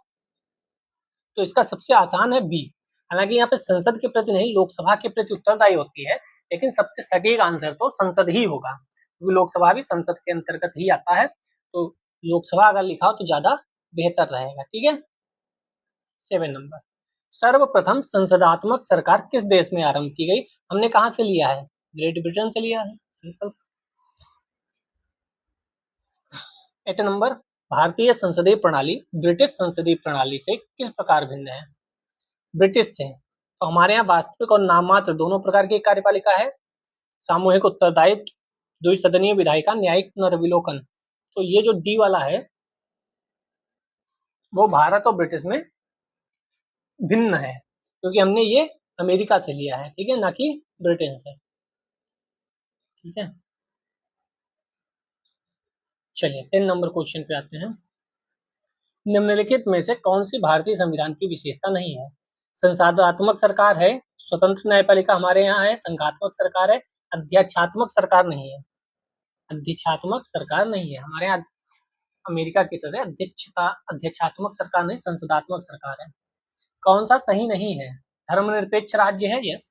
तो इसका सबसे आसान है बी। हालांकि यहाँ पे संसद के प्रति नहीं, लोकसभा के प्रति उत्तरदायी होती है, लेकिन सबसे सटीक आंसर तो संसद ही होगा, क्योंकि लोकसभा भी संसद के अंतर्गत ही आता है। तो लोकसभा अगर लिखा हो तो ज्यादा बेहतर रहेगा, ठीक है। 7 नंबर, सर्वप्रथम संसदात्मक सरकार किस देश में आरंभ की गई? हमने कहाँ से लिया है? ग्रेट ब्रिटेन से लिया है, सिंपल। 8 नंबर, भारतीय संसदीय प्रणाली ब्रिटिश संसदीय प्रणाली से किस प्रकार भिन्न है? ब्रिटिश से तो हमारे यहाँ वास्तविक और नाममात्र दोनों प्रकार की कार्यपालिका है। सामूहिक उत्तरदायित्व, द्विसदनीय विधायिका, न्यायिक पुनर्विलोकन। तो ये जो डी वाला है वो भारत और ब्रिटिश में भिन्न है, क्योंकि हमने ये अमेरिका से लिया है, ठीक है, ना कि ब्रिटेन से, ठीक है। चलिए 10 नंबर क्वेश्चन पे आते हैं। निम्नलिखित में से कौन सी भारतीय संविधान की विशेषता नहीं है? संसदात्मक सरकार है, स्वतंत्र न्यायपालिका हमारे यहाँ है, संघात्मक सरकार है, अध्यक्षात्मक सरकार नहीं है। अध्यक्षात्मक सरकार नहीं है हमारे यहाँ, अमेरिका की तरह अध्यक्षात्मक सरकार नहीं, संसदात्मक सरकार है। कौन सा सही नहीं है? धर्मनिरपेक्ष राज्य है, यस।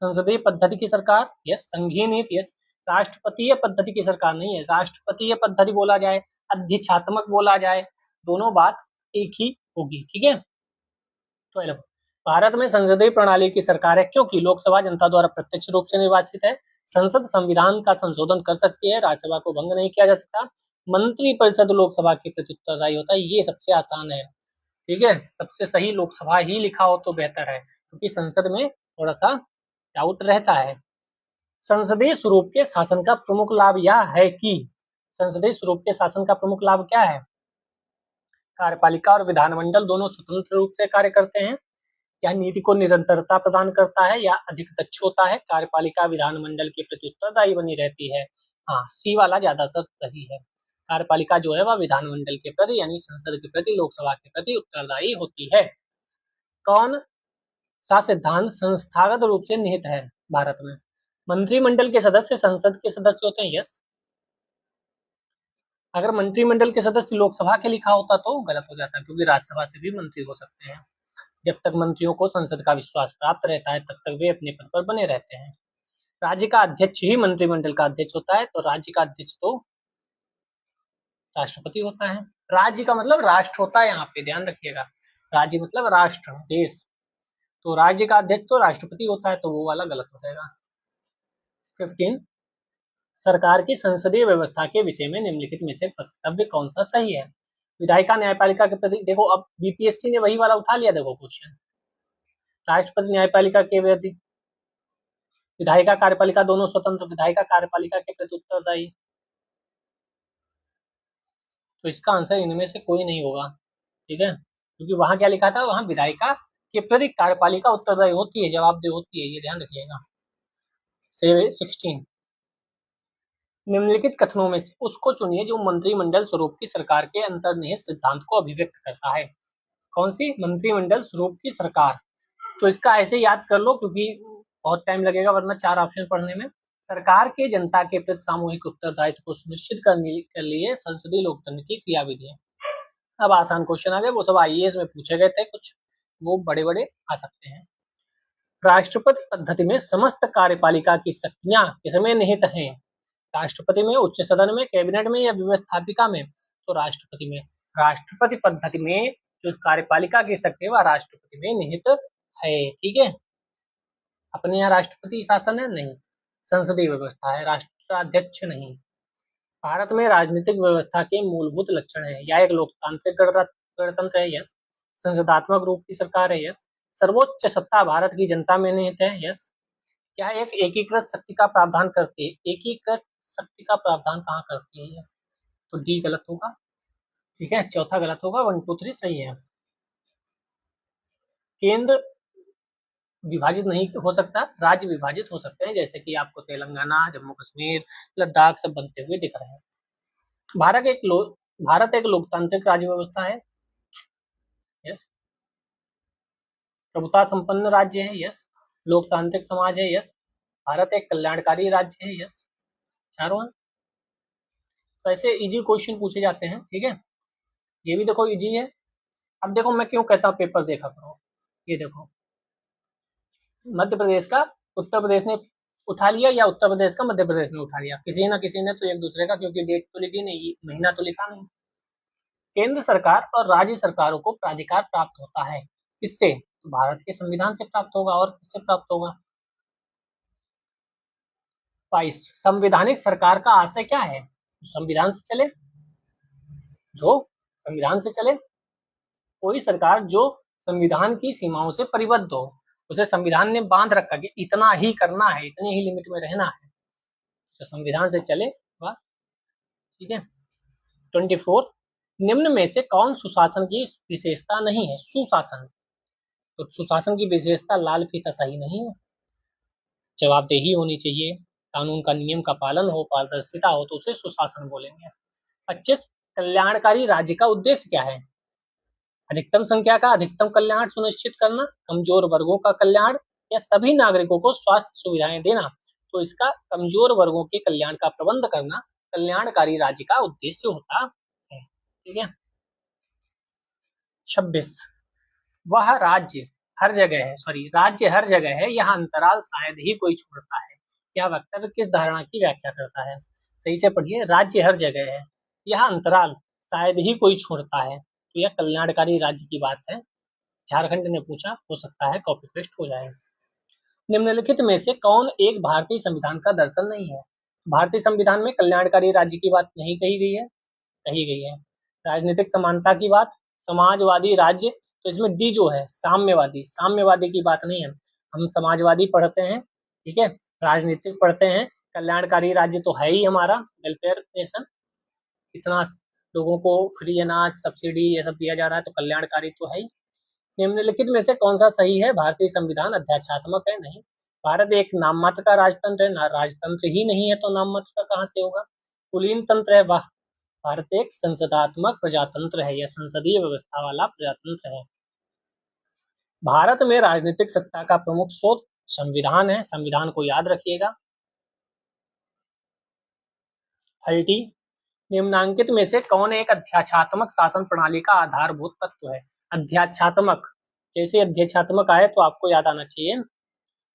संसदीय पद्धति की सरकार, यस। संघीय नीति, यस। राष्ट्रपतीय पद्धति की सरकार नहीं है, राष्ट्रपतीय पद्धति बोला जाए, अध्यक्षात्मक बोला जाए, दोनों बात एक ही होगी, ठीक है। 12 भारत में संसदीय प्रणाली की सरकार है क्योंकि लोकसभा जनता द्वारा प्रत्यक्ष रूप से निर्वाचित है, संसद संविधान का संशोधन कर सकती है, राज्यसभा को भंग नहीं किया जा सकता, मंत्री परिषद लोकसभा के प्रति उत्तरदायी होता है। ये सबसे आसान है, ठीक है, सबसे सही लोकसभा ही लिखा हो तो बेहतर है, क्योंकि संसद में थोड़ा सा डाउट रहता है। संसदीय स्वरूप के शासन का प्रमुख लाभ यह है कि संसदीय स्वरूप के शासन का प्रमुख लाभ क्या है? कार्यपालिका और विधानमंडल दोनों स्वतंत्र रूप से कार्य करते हैं। यह नीति को निरंतरता प्रदान करता है या अधिक दक्ष होता है। कार्यपालिका विधानमंडल के प्रति उत्तरदायी बनी रहती है। हाँ, सी वाला ज्यादा सही है। कार्यपालिका जो है वह विधानमंडल के प्रति यानी संसद के प्रति, लोकसभा के प्रति उत्तरदायी होती है। कौन सा सिद्धांत संस्थागत रूप से निहित है भारत में? मंत्रिमंडल के सदस्य संसद के सदस्य होते हैं, यस। अगर मंत्रिमंडल के सदस्य लोकसभा के लिखा होता तो गलत हो जाता, क्योंकि राज्यसभा से भी मंत्री हो सकते हैं। जब तक मंत्रियों को संसद का विश्वास प्राप्त रहता है तब तक वे अपने पद पर बने रहते हैं। राज्य का अध्यक्ष ही मंत्रिमंडल का अध्यक्ष होता है, तो राज्य का अध्यक्ष तो राष्ट्रपति होता है। राज्य का मतलब राष्ट्र होता है, यहाँ पे ध्यान रखिएगा, राज्य मतलब राष्ट्र, देश, तो राज्य का अध्यक्ष तो राष्ट्रपति होता है, तो वो वाला गलत हो जाएगा। 15 सरकार की संसदीय व्यवस्था के विषय में निम्नलिखित में से वक्तव्य कौन सा सही है? विधायिका न्यायपालिका के प्रति, देखो अब बीपीएससी ने वही वाला उठा लिया, देखो क्वेश्चन, राष्ट्रपति न्यायपालिका के प्रति, विधायिका कार्यपालिका दोनों स्वतंत्र, विधायिका कार्यपालिका के प्रति उत्तरदायी, तो इसका आंसर इनमें से कोई नहीं होगा, ठीक है, क्योंकि वहां क्या लिखा था, वहां विधायिका के प्रति कार्यपालिका उत्तरदायी होती है, जवाबदेह होती है, ये ध्यान रखिएगा। 16 निम्नलिखित कथनों में से उसको चुनिए जो मंत्रिमंडल स्वरूप की सरकार के अंतर्निहित सिद्धांत को अभिव्यक्त करता है। कौन सी? मंत्रिमंडल स्वरूप की सरकार। तो इसका ऐसे याद कर लो, क्योंकि बहुत टाइम लगेगा वरना 4 ऑप्शन पढ़ने में। सरकार के जनता के प्रति सामूहिक उत्तरदायित्व को सुनिश्चित करने के लिए संसदीय लोकतंत्र की क्रियाविधि है। अब आसान क्वेश्चन आ गए, वो सब आईएएस में पूछे गए थे, कुछ वो बड़े बड़े आ सकते हैं। राष्ट्रपति पद्धति में समस्त कार्यपालिका की शक्तियां किसमें निहित हैं? राष्ट्रपति में, उच्च सदन में, कैबिनेट में या व्यवस्थापिका में? तो राष्ट्रपति में। राष्ट्रपति पद्धति में जो कार्यपालिका की शक्ति है वह राष्ट्रपति में निहित है, ठीक है। अपने यहाँ राष्ट्रपति शासन है नहीं, संसदीय व्यवस्था है, राष्ट्राध्यक्ष नहीं। भारत में राजनीतिक व्यवस्था के मूलभूत लक्षण है, या एक लोकतांत्रिक गणतंत्र है, यस। संसदात्मक रूप की सरकार है, यस। सर्वोच्च सत्ता भारत की जनता में निहित है, यस। क्या एक एकीकृत शक्ति का प्रावधान करती है? एकीकृत शक्ति का प्रावधान कहाँ करती है? तो डी गलत होगा, ठीक है, चौथा गलत होगा, 1 2 3 सही है। केंद्र विभाजित नहीं हो सकता, राज्य विभाजित हो सकते हैं, जैसे कि आपको तेलंगाना, जम्मू कश्मीर, लद्दाख सब बनते हुए दिख रहे हैं। भारत एक लोकतांत्रिक राज्य व्यवस्था है, यस। प्रभुता संपन्न राज्य है, यस। लोकतांत्रिक समाज है, यस। भारत एक कल्याणकारी राज्य है, यस। चारों हैं। तो ऐसे इजी क्वेश्चन पूछे जाते हैं, ठीक है। ये भी देखो इजी है। अब देखो मैं क्यों कहता हूँ पेपर देखा करो। ये देखो, मध्य प्रदेश का उत्तर प्रदेश ने उठा लिया या उत्तर प्रदेश का मध्य प्रदेश ने उठा लिया, किसी ना किसी ने तो एक दूसरे का, क्योंकि डेट तो लिखी नहीं, महीना तो लिखा नहीं। केंद्र सरकार और राज्य सरकारों को प्राधिकार प्राप्त होता है किससे? तो भारत के संविधान से प्राप्त होगा, और किससे प्राप्त होगा? 22 संवैधानिक सरकार का आशय क्या है? संविधान से चले, जो संविधान से चले, कोई सरकार जो संविधान की सीमाओं से परिबद्ध हो, उसे संविधान ने बांध रखा कि इतना ही करना है, इतनी ही लिमिट में रहना है, तो संविधान से चले, वाह, ठीक है। 24 निम्न में से कौन सुशासन की विशेषता नहीं है? सुशासन, तो सुशासन की विशेषता लाल फीता सही नहीं है। जवाबदेही होनी चाहिए, कानून का नियम का पालन हो, पारदर्शिता हो, तो उसे सुशासन बोलेंगे। 25 कल्याणकारी राज्य का उद्देश्य क्या है? अधिकतम संख्या का अधिकतम कल्याण सुनिश्चित करना, कमजोर वर्गों का कल्याण, या सभी नागरिकों को स्वास्थ्य सुविधाएं देना। तो इसका कमजोर वर्गों के कल्याण का प्रबंध करना कल्याणकारी राज्य का उद्देश्य होता है। ठीक है। 26 वह राज्य हर जगह है, राज्य हर जगह है, यहाँ अंतराल शायद ही कोई छोड़ता है। यह वक्तव्य किस धारणा की व्याख्या करता है? सही से पढ़िए, राज्य हर जगह है, यह अंतराल शायद ही कोई छोड़ता है। तो यह कल्याणकारी राज्य की बात है। झारखंड ने पूछा, हो सकता है कॉपी पेस्ट हो जाए। निम्नलिखित में से कौन एक भारतीय संविधान का दर्शन नहीं है? भारतीय संविधान में कल्याणकारी राज्य की बात नहीं कही गई है, कही गई है राजनीतिक समानता की बात, समाजवादी राज्य, तो इसमें डी जो है साम्यवादी, साम्यवादी की बात नहीं है। हम समाजवादी पढ़ते हैं, ठीक है, राजनीतिक पढ़ते हैं, कल्याणकारी राज्य तो है ही हमारा वेलफेयर नेशन, इतना लोगों को फ्री अनाज सब्सिडी ये सब दिया जा रहा है, तो कल्याणकारी तो है ही। निम्नलिखित में से कौन सा सही है? भारतीय संविधान अध्यात्मक है? नहीं। भारत एक नाम मात्र का राजतंत्र है, ना राजतंत्र ही नहीं है तो नाम मात्र का कहाँ से होगा? कुलीन तंत्र है? वाह। भारत एक संसदात्मक प्रजातंत्र है, यह संसदीय व्यवस्था वाला प्रजातंत्र है। भारत में राजनीतिक सत्ता का प्रमुख स्रोत संविधान है, संविधान को याद रखिएगा। 30 निम्नांकित में से कौन एक अध्यात्मक शासन प्रणाली का आधारभूत तत्व है? अध्यात्मक, जैसे अध्यात्मक आए तो आपको याद आना चाहिए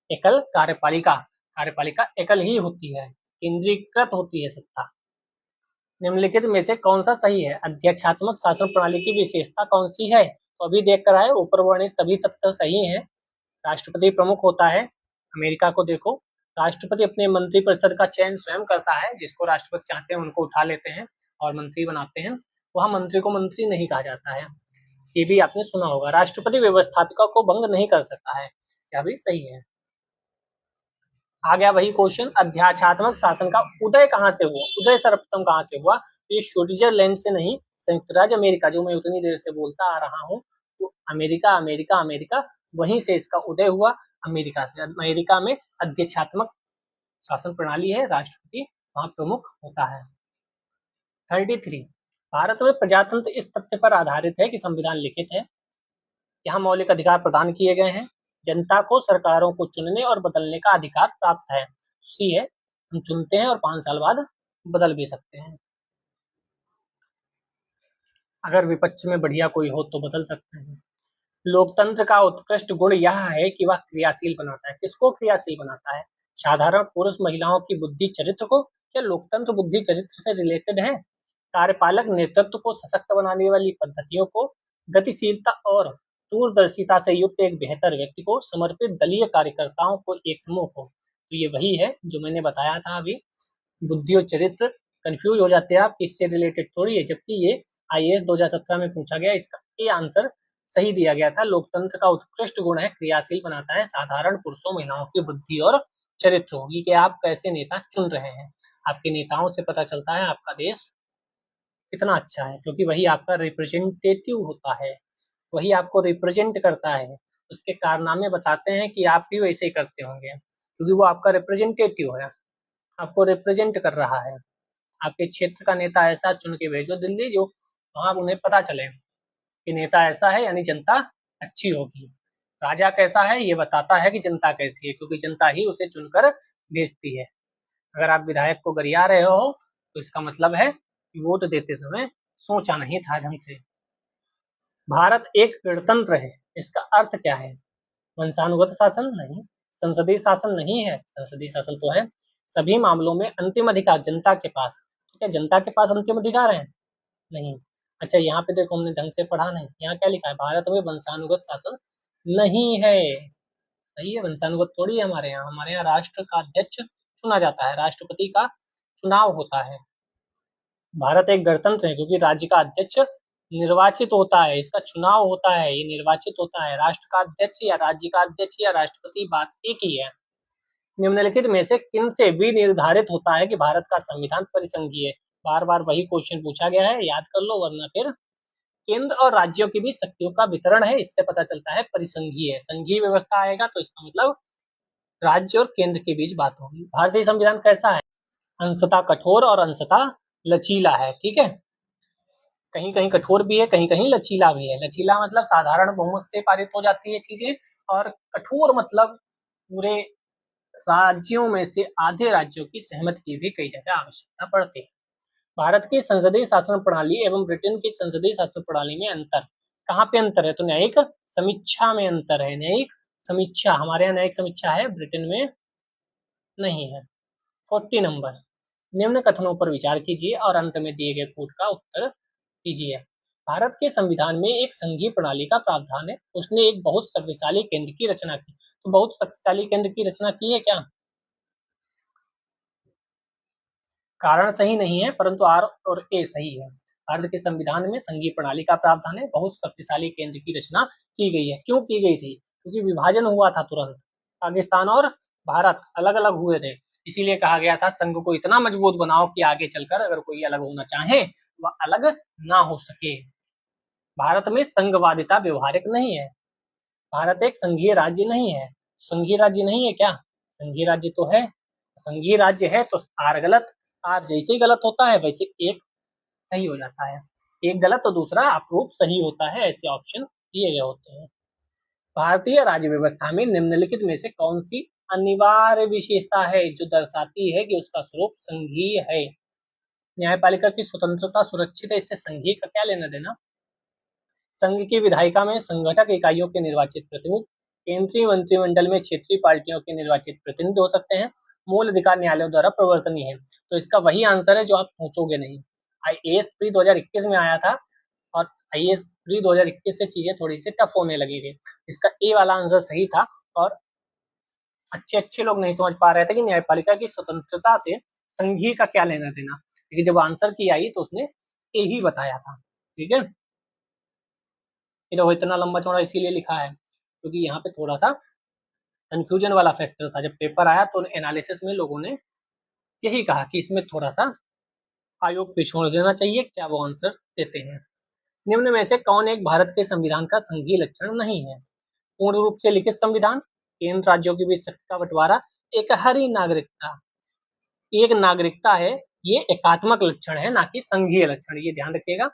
एकल कार्यपालिका, कार्यपालिका एकल ही होती है, केंद्रीकृत होती है सत्ता। निम्नलिखित में से कौन सा सही है? अध्यात्मक शासन प्रणाली की विशेषता कौन सी है? तो अभी देख कर आए, ऊपर वर्णित सभी तथ्य सही हैं। राष्ट्रपति प्रमुख होता है, अमेरिका को देखो, राष्ट्रपति अपने मंत्रिपरिषद का चयन स्वयं करता है, जिसको राष्ट्रपति चाहते हैं उनको उठा लेते हैं और मंत्री बनाते हैं। वह मंत्री को मंत्री नहीं कहा जाता है, ये भी आपने सुना होगा। राष्ट्रपति व्यवस्थापिका को भंग नहीं कर सकता है, क्या भी सही है। आ गया वही क्वेश्चन, अध्यात्मक शासन का उदय कहाँ से हुआ? उदय सर्वप्रथम कहाँ से हुआ? ये स्विट्जरलैंड से नहीं, संयुक्त राज्य अमेरिका, जो मैं उतनी देर से बोलता आ रहा हूँ, तो अमेरिका अमेरिका अमेरिका, वहीं से इसका उदय हुआ, अमेरिका से। अमेरिका में अध्यक्षात्मक शासन प्रणाली है, राष्ट्रपति वहां प्रमुख होता है। 33 भारत में प्रजातंत्र इस तथ्य पर आधारित है कि संविधान लिखित है, यहाँ मौलिक अधिकार प्रदान किए गए हैं, जनता को सरकारों को चुनने और बदलने का अधिकार प्राप्त है। सी है, हम चुनते हैं और 5 साल बाद बदल भी सकते हैं, अगर विपक्ष में बढ़िया कोई हो तो बदल सकते हैं। लोकतंत्र का उत्कृष्ट गुण यह है कि वह क्रियाशील बनाता है। किसको क्रियाशील बनाता है? साधारण पुरुष महिलाओं की बुद्धि चरित्र को। क्या लोकतंत्र बुद्धि चरित्र से रिलेटेड है? कार्यपालक नेतृत्व को सशक्त बनाने वाली पद्धतियों को, गतिशीलता और दूरदर्शिता से युक्त एक बेहतर व्यक्ति को, समर्पित दलीय कार्यकर्ताओं को, एक समूह को। तो ये वही है जो मैंने बताया था अभी। बुद्धि और चरित्र कंफ्यूज हो जाते हैं आप, इससे रिलेटेड थोड़ी है, जबकि ये IAS 2017 में पूछा गया, इसका ये आंसर सही दिया गया था। लोकतंत्र का उत्कृष्ट गुण है क्रियाशील बनाता है साधारण पुरुषों महिलाओं की बुद्धि और चरित्र होगी कि आप कैसे नेता चुन रहे हैं। आपके नेताओं से पता चलता है आपका देश कितना अच्छा है, क्योंकि वही आपका रिप्रेजेंटेटिव होता है, वही आपको रिप्रेजेंट करता है, उसके कारनामे बताते हैं कि आप भी वैसे ही करते होंगे, क्योंकि वो आपका रिप्रेजेंटेटिव है, आपको रिप्रेजेंट कर रहा है। आपके क्षेत्र का नेता ऐसा चुन के भेजो दिल्ली, जो वहां उन्हें पता चले कि नेता ऐसा है, यानी जनता अच्छी होगी। राजा कैसा है ये बताता है कि जनता कैसी है, क्योंकि जनता ही उसे चुनकर भेजती है। अगर आप विधायक को गरिया रहे हो तो इसका मतलब है कि वोट देते समय सोचा नहीं था ढंग से। भारत एक गणतंत्र है, इसका अर्थ क्या है? वंशानुगत शासन नहीं, संसदीय शासन नहीं है, संसदीय शासन तो है। सभी मामलों में अंतिम अधिकार जनता के पास। तो क्या जनता के पास अंतिम अधिकार है? नहीं। अच्छा, यहाँ पे देखो हमने ढंग से पढ़ा नहीं, यहाँ क्या लिखा है? भारत में वंशानुगत शासन नहीं है। सही है, वंशानुगत थोड़ी है हमारे यहाँ राष्ट्र का अध्यक्ष चुना जाता है, राष्ट्रपति का चुनाव होता है। भारत एक गणतंत्र है क्योंकि राज्य का अध्यक्ष निर्वाचित होता है, इसका चुनाव होता है, ये निर्वाचित होता है। राष्ट्र का अध्यक्ष या राज्य का अध्यक्ष या राष्ट्रपति बात एक ही है। निम्नलिखित में से किन से विनिर्धारित होता है कि भारत का संविधान परिसंघीय है? बार बार वही क्वेश्चन पूछा गया है, याद कर लो वरना फिर केंद्र और राज्यों के बीच शक्तियों का वितरण है, इससे पता चलता है परिसंघीय है। संघीय व्यवस्था आएगा तो इसका मतलब राज्य और केंद्र के बीच बात होगी। भारतीय संविधान कैसा है? अंशतः कठोर और अंशतः लचीला है। ठीक है, कहीं कहीं कठोर भी है, कहीं कहीं लचीला भी है। लचीला मतलब साधारण बहुमत से पारित हो जाती है चीजें, और कठोर मतलब पूरे राज्यों में से आधे राज्यों की सहमति की भी कई जगह आवश्यकता पड़ती है। भारत की संसदीय शासन प्रणाली एवं ब्रिटेन की संसदीय शासन प्रणाली में अंतर, कहाँ पे अंतर है? तो न्यायिक समीक्षा में अंतर है। न्यायिक समीक्षा, हमारे यहाँ न्यायिक समीक्षा है, ब्रिटेन में नहीं है। 40 नंबर, निम्न कथनों पर विचार कीजिए और अंत में दिए गए कोड का उत्तर दीजिए। भारत के संविधान में एक संघीय प्रणाली का प्रावधान है, उसने एक बहुत शक्तिशाली केंद्र की रचना की। तो बहुत शक्तिशाली केंद्र की रचना की है क्या? कारण सही नहीं है, परंतु आर और ए सही है। भारत के संविधान में संघीय प्रणाली का प्रावधान है, बहुत शक्तिशाली केंद्र की रचना की गई है। क्यों की गई थी? क्योंकि विभाजन हुआ था तुरंत, पाकिस्तान और भारत अलग अलग हुए थे, इसीलिए कहा गया था संघ को इतना मजबूत बनाओ कि आगे चलकर अगर कोई अलग होना चाहे वह अलग ना हो सके। भारत में संघवादिता व्यवहारिक नहीं है। भारत एक संघीय राज्य नहीं है। संघीय राज्य नहीं है क्या? संघीय राज्य तो है। संघीय राज्य है तो आर गलत, आर जैसे ही गलत होता है वैसे एक सही हो जाता है, एक गलत तो दूसरा अप्रूव सही होता है, ऐसे ऑप्शन दिए गए होते हैं। भारतीय राज्य व्यवस्था में निम्नलिखित में से कौन सी अनिवार्य विशेषता है जो दर्शाती है कि उसका स्वरूप संघीय है? न्यायपालिका की स्वतंत्रता सुरक्षित है, इससे संघीय का क्या लेना देना? संघ की विधायिका में संगठक इकाइयों के निर्वाचित प्रतिनिधि, केंद्रीय मंत्रिमंडल में क्षेत्रीय पार्टियों के निर्वाचित प्रतिनिधि हो सकते हैं, मूल अधिकार न्यायालयों द्वारा प्रवर्तनीय है। तो इसका वही आंसर है जो आप सोचोगे नहीं। आईएएस प्री 2021 में आया था और आईएएस प्री 2021 से चीजें थोड़ी सी टफ होने लगी थी। इसका ए वाला आंसर सही था और अच्छे अच्छे लोग नहीं समझ पा रहे थे कि न्यायपालिका की स्वतंत्रता से संघीय का क्या लेना देना, लेकिन जब आंसर की आई तो उसने ए ही बताया था। ठीक है, ये देखो इतना लंबा चौड़ा इसीलिए लिखा है क्योंकि यहाँ पे थोड़ा सा कंफ्यूजन वाला फैक्टर था। जब पेपर आया तो एनालिसिस में लोगों ने यही कहा कि इसमें थोड़ा सा आयोग पे छोड़ देना चाहिए, क्या वो आंसर देते हैं। निम्न में से कौन एक भारत के संविधान का संघीय लक्षण नहीं है? पूर्ण रूप से लिखित संविधान, केंद्र राज्यों के बीच शक्ति का बंटवारा, एकहरी नागरिकता। एक नागरिकता है, ये एकात्मक लक्षण है ना कि संघीय लक्षण, ये ध्यान रखिएगा।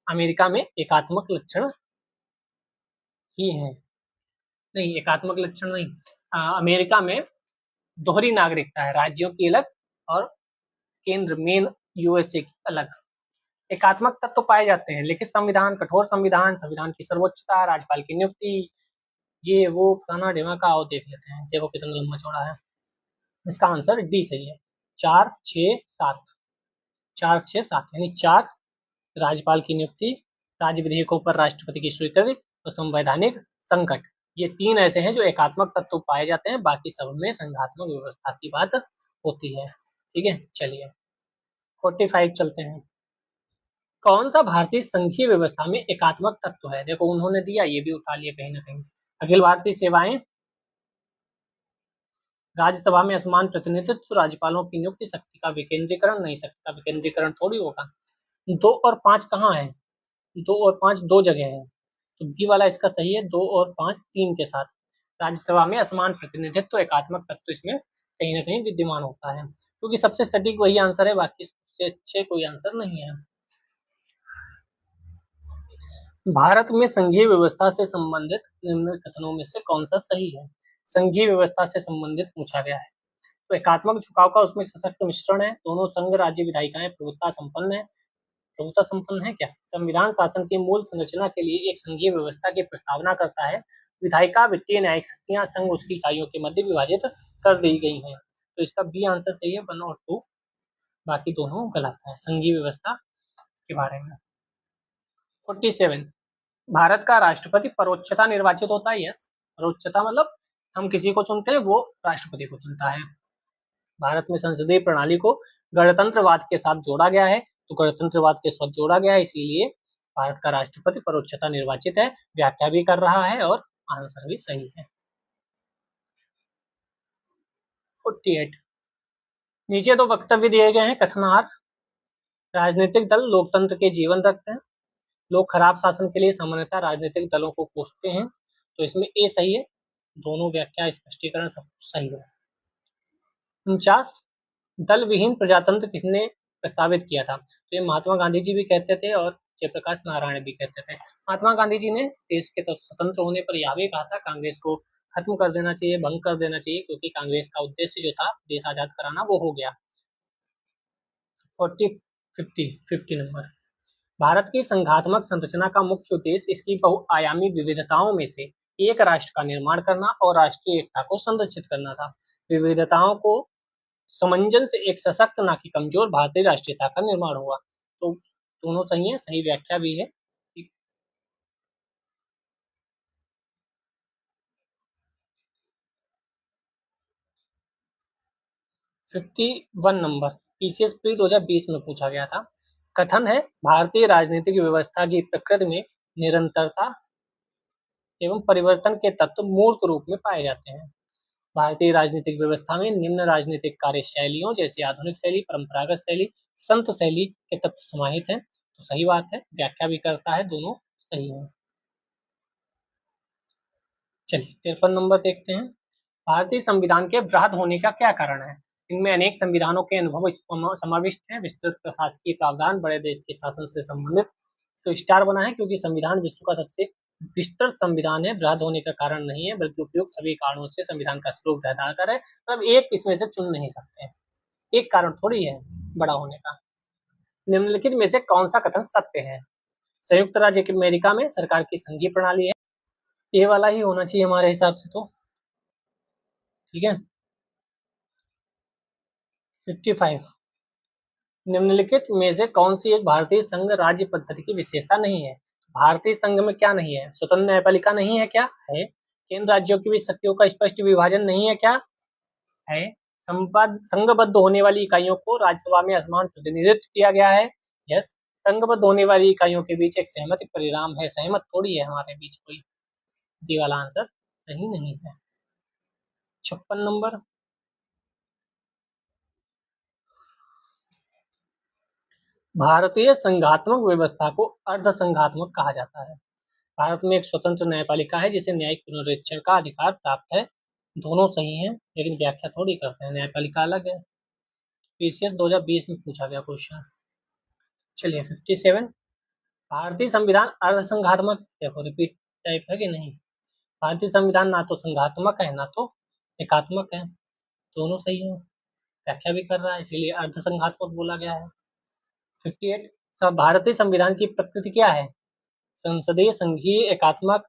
अमेरिका में एकात्मक लक्षण ही है, नहीं एकात्मक लक्षण नहीं, अमेरिका में दोहरी नागरिकता है, राज्यों की अलग और केंद्र मेन यूएसए की अलग। एकात्मक तत्व तो पाए जाते हैं, लेकिन संविधान, कठोर संविधान, संविधान की सर्वोच्चता, राज्यपाल की नियुक्ति, ये वो फलाना ढेमा का आओ देख लेते हैं। देखो कितना लंबा चौड़ा है। इसका आंसर डी सही है। 4, 6, 7, 4, 6, 7 यानी 4 राज्यपाल की नियुक्ति, राज्य विधेयकों पर राष्ट्रपति की स्वीकृति और संवैधानिक संकट, ये 3 ऐसे हैं जो एकात्मक तत्व पाए जाते हैं, बाकी सब में संघात्मक व्यवस्था की बात होती है। ठीक है, चलिए 45 चलते हैं। कौन सा भारतीय संघीय व्यवस्था में एकात्मक तत्व है? देखो उन्होंने दिया, ये भी उठा लिया कहीं ना कहीं। अखिल भारतीय सेवाएं, राज्यसभा में असमान प्रतिनिधित्व, राज्यपालों की नियुक्ति, शक्ति का विकेंद्रीकरण। नहीं, शक्ति का विकेंद्रीकरण थोड़ी होगा। 2 और 5 कहाँ है? 2 और 5 दो जगह है, तो बी वाला इसका सही है। 2 और 5 3 के साथ राज्यसभा में असमान प्रतिनिधित्व, एकात्मक तत्व इसमें कहीं ना कहीं विद्यमान होता है, क्योंकि सबसे सटीक वही आंसर है, बाकी उससे अच्छे कोई आंसर नहीं है। भारत में संघीय व्यवस्था से संबंधित निम्न कथनों में से कौन सा सही है? संघीय व्यवस्था से संबंधित पूछा गया है, तो एकात्मक झुकाव का उसमें सशक्त मिश्रण है, दोनों संघ राज्य विधायिकाएं प्रभुत्व संपन्न है। प्रभुत्व संपन्न है क्या? संविधान शासन की मूल संरचना के लिए एक संघीय व्यवस्था की प्रस्तावना करता है। विधायिका, वित्तीय, न्यायिक शक्तियां संघ उसकी इकाइयों के मध्य विभाजित कर दी गई हैं। तो इसका बी आंसर सही है, 1 और 2, बाकी दोनों गलत है संघीय व्यवस्था के बारे में। 47, भारत का राष्ट्रपति परोक्षता निर्वाचित होता है। यस, परोक्षता मतलब हम किसी को चुनते हैं, वो राष्ट्रपति को चुनता है। भारत में संसदीय प्रणाली को गणतंत्रवाद के साथ जोड़ा गया है, तो गणतंत्रवाद के साथ जोड़ा गया है, इसीलिए भारत का राष्ट्रपति परोक्षता निर्वाचित है, व्याख्या भी कर रहा है और आंसर भी सही है। 48, नीचे 2 वक्तव्य दिए गए हैं। कथनार, राजनीतिक दल लोकतंत्र के जीवन रखते हैं, लोग खराब शासन के लिए सामान्यतः राजनीतिक दलों को कोसते हैं, तो इसमें ए सही है, दोनों व्याख्या स्पष्टीकरण सब सही है। 49 दल विहीन प्रजातंत्र किसने प्रस्तावित किया था? तो ये महात्मा गांधी जी भी कहते थे और जयप्रकाश नारायण भी कहते थे। महात्मा गांधी जी ने देश के तो स्वतंत्र होने पर यह भी कहा था कांग्रेस को खत्म कर देना चाहिए, भंग कर देना चाहिए, क्योंकि कांग्रेस का उद्देश्य जो था देश आजाद कराना वो हो गया। 50 नंबर, भारत की संघात्मक संरचना का मुख्य उद्देश्य इसकी बहुआयामी विविधताओं में से एक राष्ट्र का निर्माण करना और राष्ट्रीय एकता को संरक्षित करना था। विविधताओं को समंजन से एक सशक्त ना कि कमजोर भारतीय राष्ट्रीयता का निर्माण हुआ। तो दोनों सही है, सही व्याख्या भी है। 51 नंबर, पीसीएस प्री 2020 में पूछा गया था। कथन है भारतीय राजनीतिक व्यवस्था की प्रकृति में निरंतरता एवं परिवर्तन के तत्व मूर्त रूप में पाए जाते हैं। भारतीय राजनीतिक व्यवस्था में निम्न राजनीतिक कार्यशैलियों जैसे आधुनिक शैली, परंपरागत शैली, संत शैली के तत्व समाहित हैं। तो सही बात है, व्याख्या भी करता है, दोनों सही है। चलिए 53 नंबर देखते हैं। भारतीय संविधान के वृहद होने का क्या कारण है? इनमें अनेक संविधानों के अनुभव समाविष्ट हैं, विस्तृत प्रशासकीय प्रावधान, बड़े देश के शासन से संबंधित। तो स्टार बना है क्योंकि संविधान विश्व का सबसे विस्तृत संविधान है, वृहद होने का कारण नहीं है, बल्कि उपयुक्त सभी कारणों से संविधान का स्वरूप रहता है। मतलब एक इसमें से चुन नहीं सकते, एक कारण थोड़ी है बड़ा होने का। निम्नलिखित में से कौन सा कथन सत्य है? संयुक्त राज्य अमेरिका में सरकार की संघीय प्रणाली है, ये वाला ही होना चाहिए हमारे हिसाब से। तो ठीक है। 55 निम्नलिखित में से कौन सी एक भारतीय संघ राज्य पद्धति की विशेषता नहीं है? भारतीय संघ में क्या नहीं है? स्वतंत्र न्यायपालिका नहीं है क्या? है। केंद्र राज्यों की भी शक्तियों का स्पष्ट विभाजन नहीं है क्या? है। संघबद्ध होने वाली इकाइयों को राज्यसभा में असमान प्रतिनिधित्व दिया गया है। यस। संघबद्ध होने वाली इकाइयों के बीच एक सहमति परिणाम है, सहमत थोड़ी है हमारे बीच कोई। डी वाला आंसर सही नहीं है। 56 नंबर, भारतीय संघात्मक व्यवस्था को अर्ध संघात्मक कहा जाता है। भारत में एक स्वतंत्र न्यायपालिका है जिसे न्यायिक पुनरीक्षण का अधिकार प्राप्त है। दोनों सही हैं, लेकिन व्याख्या थोड़ी करते हैं, न्यायपालिका अलग है। पीसीएस 2020 में पूछा गया क्वेश्चन। चलिए 57, भारतीय संविधान अर्ध संघात्मक, देखो रिपीट टाइप है कि नहीं। भारतीय संविधान ना तो संघात्मक है ना तो एकात्मक है, दोनों सही है, व्याख्या भी कर रहा है, इसीलिए अर्ध संघात्मक बोला गया है। 58, सब भारतीय संविधान की प्रकृति क्या है? संसदीय, संघीय, एकात्मक,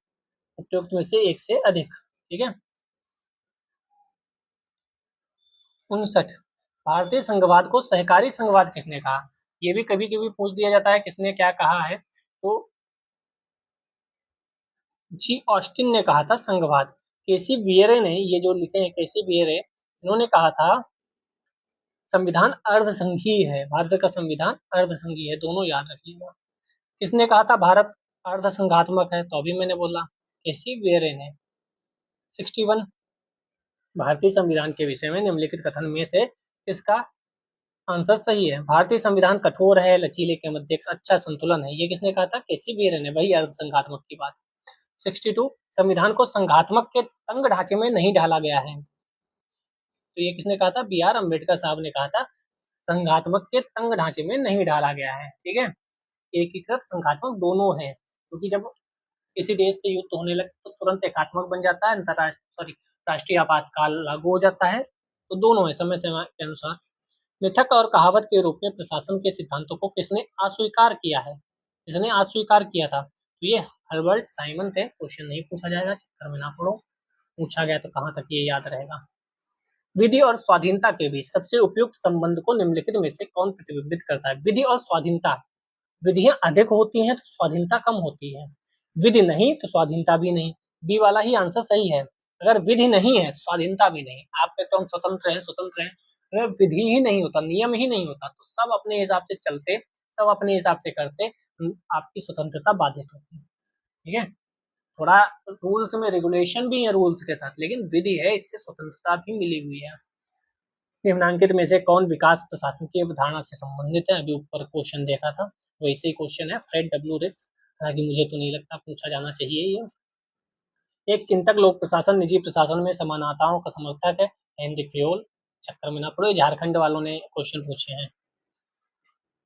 उपयुक्त में से एक से अधिक। ठीक है। 59, भारतीय संघवाद को सहकारी संघवाद किसने कहा? ये भी कभी कभी पूछ दिया जाता है किसने क्या कहा है। तो जी ऑस्टिन ने कहा था संघवाद। केसी बियरे ने, ये जो लिखे हैं केसी बियरे, इन्होंने कहा था संविधान अर्धसंघीय है, भारत का संविधान अर्धसंघीय है, दोनों याद रखिएगा। किसने कहा था भारत अर्धसंघात्मक है? तो अभी मैंने बोला केसी बियरे ने। 61, भारतीय संविधान के विषय में निम्नलिखित कथन में से किसका आंसर सही है? भारतीय संविधान कठोर है, लचीले के मध्य एक अच्छा संतुलन है, ये किसने कहा था? केसी बियरे ने, वही अर्धसंघात्मक की बात। 62, संविधान को संघात्मक के तंग ढांचे में नहीं ढाला गया है, तो ये किसने कहा था? बी आर अम्बेडकर साहब ने कहा था संघात्मक के तंग ढांचे में नहीं डाला गया है। ठीक है। एकीकृत संघात्मक दोनों है, क्योंकि जब किसी देश से युद्ध होने लगे तो तुरंत एकात्मक बन जाता है, अंतरराष्ट्रीय राष्ट्रीय आपातकाल लागू हो जाता है, तो दोनों है समय समय के अनुसार। मिथक और कहावत के रूप में प्रशासन के सिद्धांतों को किसने अस्वीकार किया है? किसने अस्वीकार किया था? तो ये हर्बर्ट साइमन थे। क्वेश्चन नहीं पूछा जाएगा, चक्कर में ना पड़ो, पूछा गया तो कहाँ तक ये याद रहेगा। विधि और स्वाधीनता के बीच सबसे उपयुक्त संबंध को निम्नलिखित में से कौन प्रतिबिंबित करता है? विधि और स्वाधीनता, विधियां अधिक होती हैं तो स्वाधीनता कम होती है, विधि नहीं तो स्वाधीनता भी नहीं। बी वाला ही आंसर सही है। अगर विधि नहीं है तो स्वाधीनता भी नहीं। आप कहते हो हम स्वतंत्र हैं, स्वतंत्र हैं, अगर विधि ही नहीं होता, नियम ही नहीं होता, तो सब अपने हिसाब से चलते, सब अपने हिसाब से करते, आपकी स्वतंत्रता बाधित होती है। ठीक है। थोड़ा रूल्स में रेगुलेशन भी है रूल्स के साथ, लेकिन विधि है, इससे स्वतंत्रता भी मिली हुई है। निम्नांकित में से कौन विकास प्रशासन की अवधारणा से संबंधित है? अभी ऊपर क्वेश्चन देखा था, वैसे ही क्वेश्चन है। फ्रेड डब्ल्यू रिक्स हालांकि मुझे तो नहीं लगता पूछा जाना चाहिए ये। एक चिंतक लोक प्रशासन निजी प्रशासन में समानताओं का समर्थक है, हेनरी फ्योल। चक्कर में ना पड़ो, झारखंड वालों ने क्वेश्चन पूछे हैं।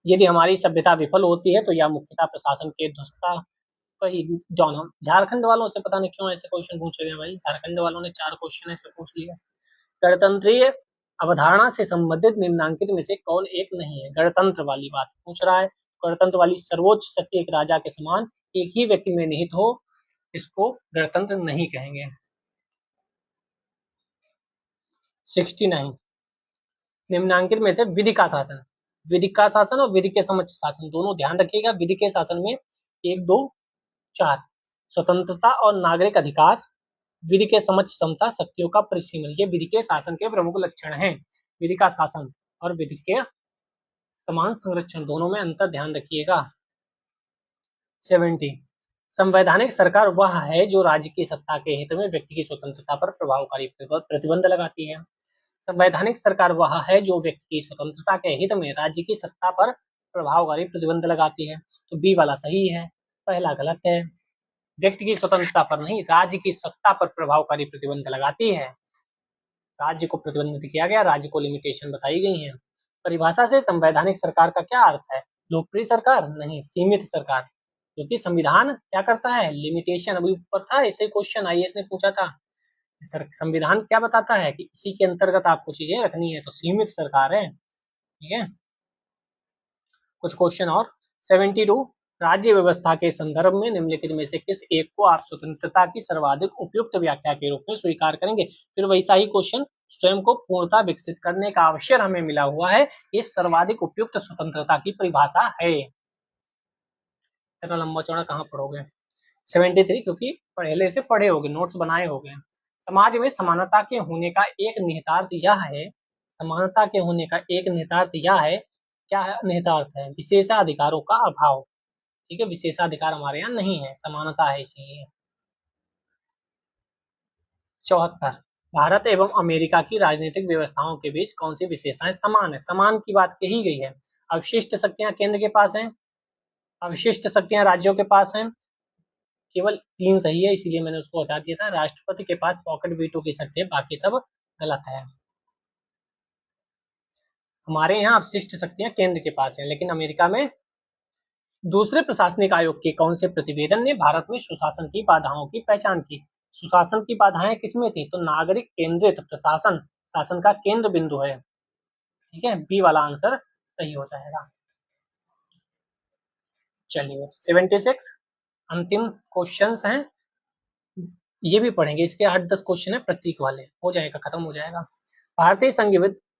यदि हमारी सभ्यता विफल होती है तो यह मुख्यतः प्रशासन के दुष्टता वही जॉन झारखंड वालों से पता नहीं क्यों ऐसे क्वेश्चन पूछे गए भाई, झारखंड वालों ने 4 क्वेश्चन ऐसे पूछ लिए। गणतंत्रीय अवधारणा से संबंधित निम्नांकित में से कौन एक नहीं है? गणतंत्र वाली बात पूछ रहा है। गणतंत्र वाली सर्वोच्च शक्ति एक राजा के समान एक ही व्यक्ति में निहित हो, इसको गणतंत्र नहीं कहेंगे। 69 निम्नांकित में से विधि का शासन, विधि का शासन और विधि के समक्ष शासन दोनों ध्यान रखिएगा। विधि के शासन में 1 2 4 स्वतंत्रता और नागरिक अधिकार, विधि के समक्ष समता शक्तियों का परिसीमन, ये विधि के शासन के प्रमुख लक्षण हैं। विधि का शासन और विधि के समान संरक्षण दोनों में अंतर ध्यान रखिएगा। 70 संवैधानिक सरकार वह है जो राज्य की सत्ता के हित में व्यक्ति की स्वतंत्रता पर प्रभावकारी प्रतिबंध लगाती है। संवैधानिक सरकार वह है जो व्यक्ति की स्वतंत्रता के हित में राज्य की सत्ता पर प्रभावकारी प्रतिबंध लगाती है। तो बी वाला सही है, पहला गलत है। व्यक्ति की स्वतंत्रता पर नहीं, राज्य की सत्ता पर प्रभावकारी प्रतिबंध लगाती है। राज्य को प्रतिबंधित किया गया, राज्य को लिमिटेशन बताई गई है। परिभाषा से संवैधानिक सरकार का क्या अर्थ है? लोकप्रिय सरकार नहीं, सीमित सरकार, क्योंकि संविधान क्या करता है? लिमिटेशन। अभी ऊपर था ऐसे क्वेश्चन आईएएस ने पूछा था, संविधान क्या बताता है कि इसी के अंतर्गत आपको चीजें रखनी है, तो सीमित सरकार है। ठीक है, कुछ क्वेश्चन और। 72 राज्य व्यवस्था के संदर्भ में निम्नलिखित में से किस एक को आप स्वतंत्रता की सर्वाधिक उपयुक्त व्याख्या के रूप में स्वीकार करेंगे? फिर वैसा ही क्वेश्चन, स्वयं को पूर्णता विकसित करने का अवसर हमें मिला हुआ है, ये सर्वाधिक उपयुक्त स्वतंत्रता की परिभाषा है। इतना लंबा चौड़ा कहाँ पढ़ोगे? 73 क्योंकि पहले से पढ़े होगे, नोट्स बनाए होगे। समाज में समानता के होने का एक निहितार्थ यह है, समानता के होने का एक निहितार्थ यह है, क्या निहितार्थ है? विशेषाधिकारों का अभाव। ठीक है, विशेषाधिकार हमारे यहाँ नहीं है, समानता है इसीलिए। 74 भारत एवं अमेरिका की राजनीतिक व्यवस्थाओं के बीच कौन सी विशेषताएं समान है? समान की बात कही गई है। अवशिष्ट शक्तियां केंद्र के पास हैं, अवशिष्ट शक्तियां राज्यों के पास हैं। केवल 3 सही है, इसीलिए मैंने उसको हटा दिया था। राष्ट्रपति के पास पॉकेट वीटो की शक्ति है, बाकी सब गलत है। हमारे यहाँ अवशिष्ट शक्तियां केंद्र के पास हैं, लेकिन अमेरिका में। दूसरे प्रशासनिक आयोग के कौन से प्रतिवेदन ने भारत में सुशासन की बाधाओं की पहचान की? सुशासन की बाधाएं किसमें थी? तो नागरिक केंद्रित प्रशासन शासन का केंद्र बिंदु है। ठीक है, बी वाला आंसर सही हो जाएगा। चलिए 76 अंतिम क्वेश्चंस हैं, ये भी पढ़ेंगे। इसके 8-10 क्वेश्चन है प्रतीक वाले, हो जाएगा, खत्म हो जाएगा।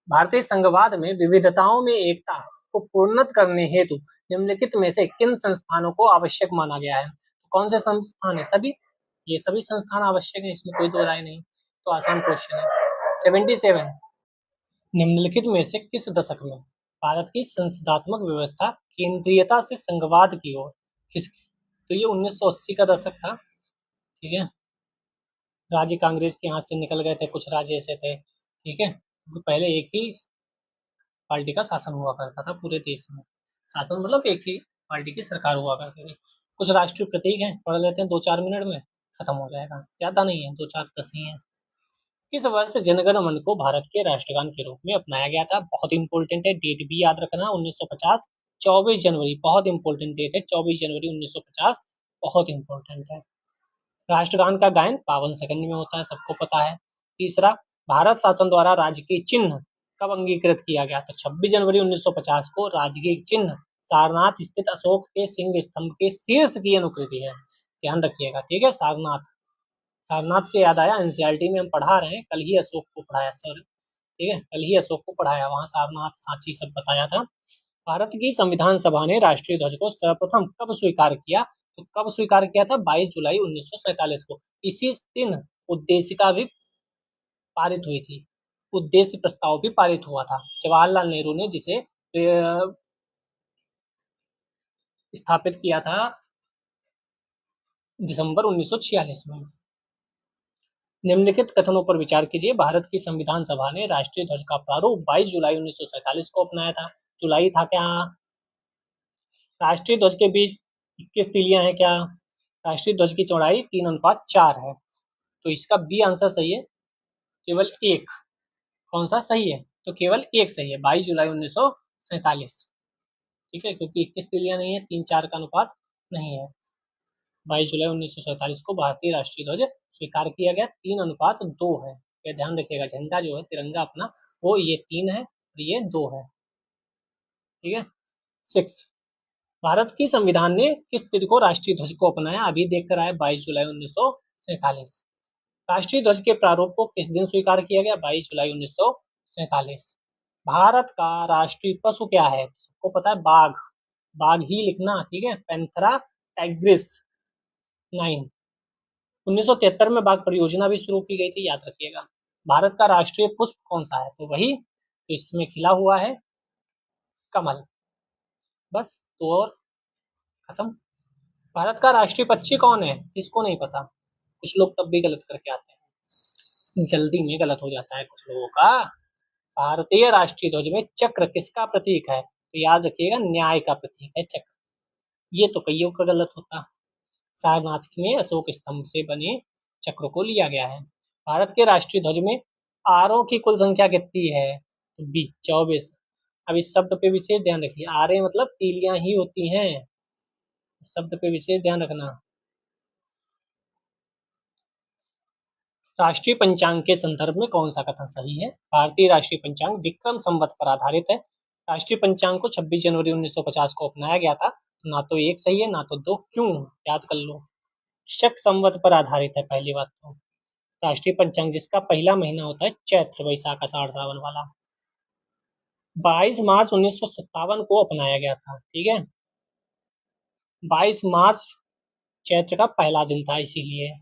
भारतीय संघवाद में विविधताओं में एकता को पूर्णत करने हेतु निम्नलिखित में से किन संस्थानों को आवश्यक माना गया है? तो कौन से संस्थान है? सभी, ये सभी संस्थान आवश्यक है, इसमें कोई दो राय नहीं। तो आसान क्वेश्चन है। 77 निम्नलिखित में से किस दशक में भारत की संसदात्मक व्यवस्था केंद्रीयता से संघवाद की ओर किस? तो ये 1980 का दशक था। ठीक है, राज्य कांग्रेस के हाथ से निकल गए थे, कुछ राज्य ऐसे थे। ठीक है, पहले एक ही पार्टी का शासन हुआ करता था पूरे देश में। शासन मतलब एक ही पार्टी की सरकार हुआ करती थी। कुछ राष्ट्रीय प्रतीक हैं, पढ़ लेते हैं 2-4 मिनट में, खत्म हो जाएगा। ज्यादा नहीं है, 2-4-10 ही है। किस वर्ष जनगण मन को भारत के राष्ट्रगान के रूप में अपनाया गया था? बहुत इंपॉर्टेंट है, डेट भी याद रखना। 1950 24 जनवरी, बहुत इंपॉर्टेंट डेट है, 24 जनवरी 1950, बहुत इंपॉर्टेंट है। राष्ट्रगान का गायन 52 सेकंड में होता है, सबको पता है। तीसरा, भारत शासन द्वारा राजकीय चिन्ह कब अंगीकृत किया गया? तो 26 जनवरी 1950 को राजकीय चिन्ह सारनाथ स्थित अशोक के सिंह स्तंभ के शीर्ष की अनुकृति है, ध्यान रखिएगा। ठीक है, सारनाथ, सारनाथ से याद आया, एनसीईआरटी में हम पढ़ा रहे हैं, कल ही अशोक को पढ़ाया सर। ठीक है, कल ही अशोक को पढ़ाया, वहां सारनाथ सांची सब बताया था। भारत की संविधान सभा ने राष्ट्रीय ध्वज को सर्वप्रथम कब स्वीकार किया? तो कब स्वीकार किया था? 22 जुलाई 1947 को। इसी दिन उद्देशिका भी पारित हुई थी, उद्देश्य प्रस्ताव भी पारित हुआ था। जवाहरलाल नेहरू ने जिसे स्थापित किया था दिसंबर 1946 में। निम्नलिखित कथनों पर विचार कीजिए। भारत की संविधान सभा ने राष्ट्रीय ध्वज का प्रारूप 22 जुलाई 1947 को अपनाया था। जुलाई था क्या? राष्ट्रीय ध्वज के बीच 21 तीलियां हैं क्या? राष्ट्रीय ध्वज की चौड़ाई 3:4 है, तो इसका बी आंसर सही है। केवल एक, कौन सा सही है? तो केवल एक सही है, 22 जुलाई 1947। ठीक है, क्योंकि 21 तीलियां नहीं है, 3:4 का अनुपात नहीं है। 22 जुलाई 1947 को भारतीय राष्ट्रीय ध्वज स्वीकार किया गया, 3:2 है। ये ध्यान रखिएगा, झंडा जो है तिरंगा अपना, वो ये 3 है और ये 2 है। ठीक है। 6, भारत की संविधान ने किस तिथि को राष्ट्रीय ध्वज को अपनाया? अभी देख कर आए, 22 जुलाई 1947। राष्ट्रीय ध्वज के प्रारूप को किस दिन स्वीकार किया गया? 22 जुलाई 1947। भारत का राष्ट्रीय पशु क्या है? सबको पता है, बाघ। बाघ ही लिखना, ठीक है, पैंथेरा टाइग्रिस 9। 1973 में बाघ परियोजना भी शुरू की गई थी, याद रखिएगा। भारत का राष्ट्रीय पुष्प कौन सा है? तो वही इसमें खिला हुआ है, कमल। बस, तो और खत्म। भारत का राष्ट्रीय पक्षी कौन है? इसको नहीं पता। कुछ लोग तब भी गलत करके आते हैं, जल्दी में गलत हो जाता है कुछ लोगों का। भारतीय राष्ट्रीय ध्वज में चक्र किसका प्रतीक है? तो याद रखिएगा, न्याय का प्रतीक है चक्र। ये तो कईयों का गलत होता। सारनाथ में अशोक स्तंभ से बने चक्र को लिया गया है। भारत के राष्ट्रीय ध्वज में आरों की कुल संख्या कितनी है? तो बी 24। अब इस शब्द पे विशेष ध्यान रखिए, आरे मतलब तीलियां ही होती हैं, इस शब्द पे विशेष ध्यान रखना। राष्ट्रीय पंचांग के संदर्भ में कौन सा कथन सही है? भारतीय राष्ट्रीय पंचांग विक्रम संवत पर आधारित है। राष्ट्रीय पंचांग को 26 जनवरी 1950 को अपनाया गया था। ना तो एक सही है, ना तो दो। क्यों? याद कर लो। शक संवत पर आधारित है, पहली बात तो। राष्ट्रीय पंचांग जिसका पहला महीना होता है चैत्र, वैशाख, आषाढ़, सावन वाला। 22 मार्च 1957 को अपनाया गया था, ठीक है। 22 मार्च चैत्र का पहला दिन था, इसीलिए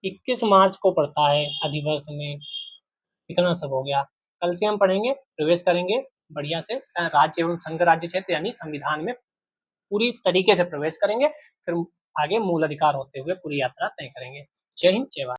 21 मार्च को पड़ता है अधिवर्ष में। इतना सब हो गया। कल से हम पढ़ेंगे, प्रवेश करेंगे बढ़िया से राज्य एवं संघ राज्य क्षेत्र यानी संविधान में पूरी तरीके से प्रवेश करेंगे, फिर आगे मूल अधिकार होते हुए पूरी यात्रा तय करेंगे। जय हिंद, जय भारत।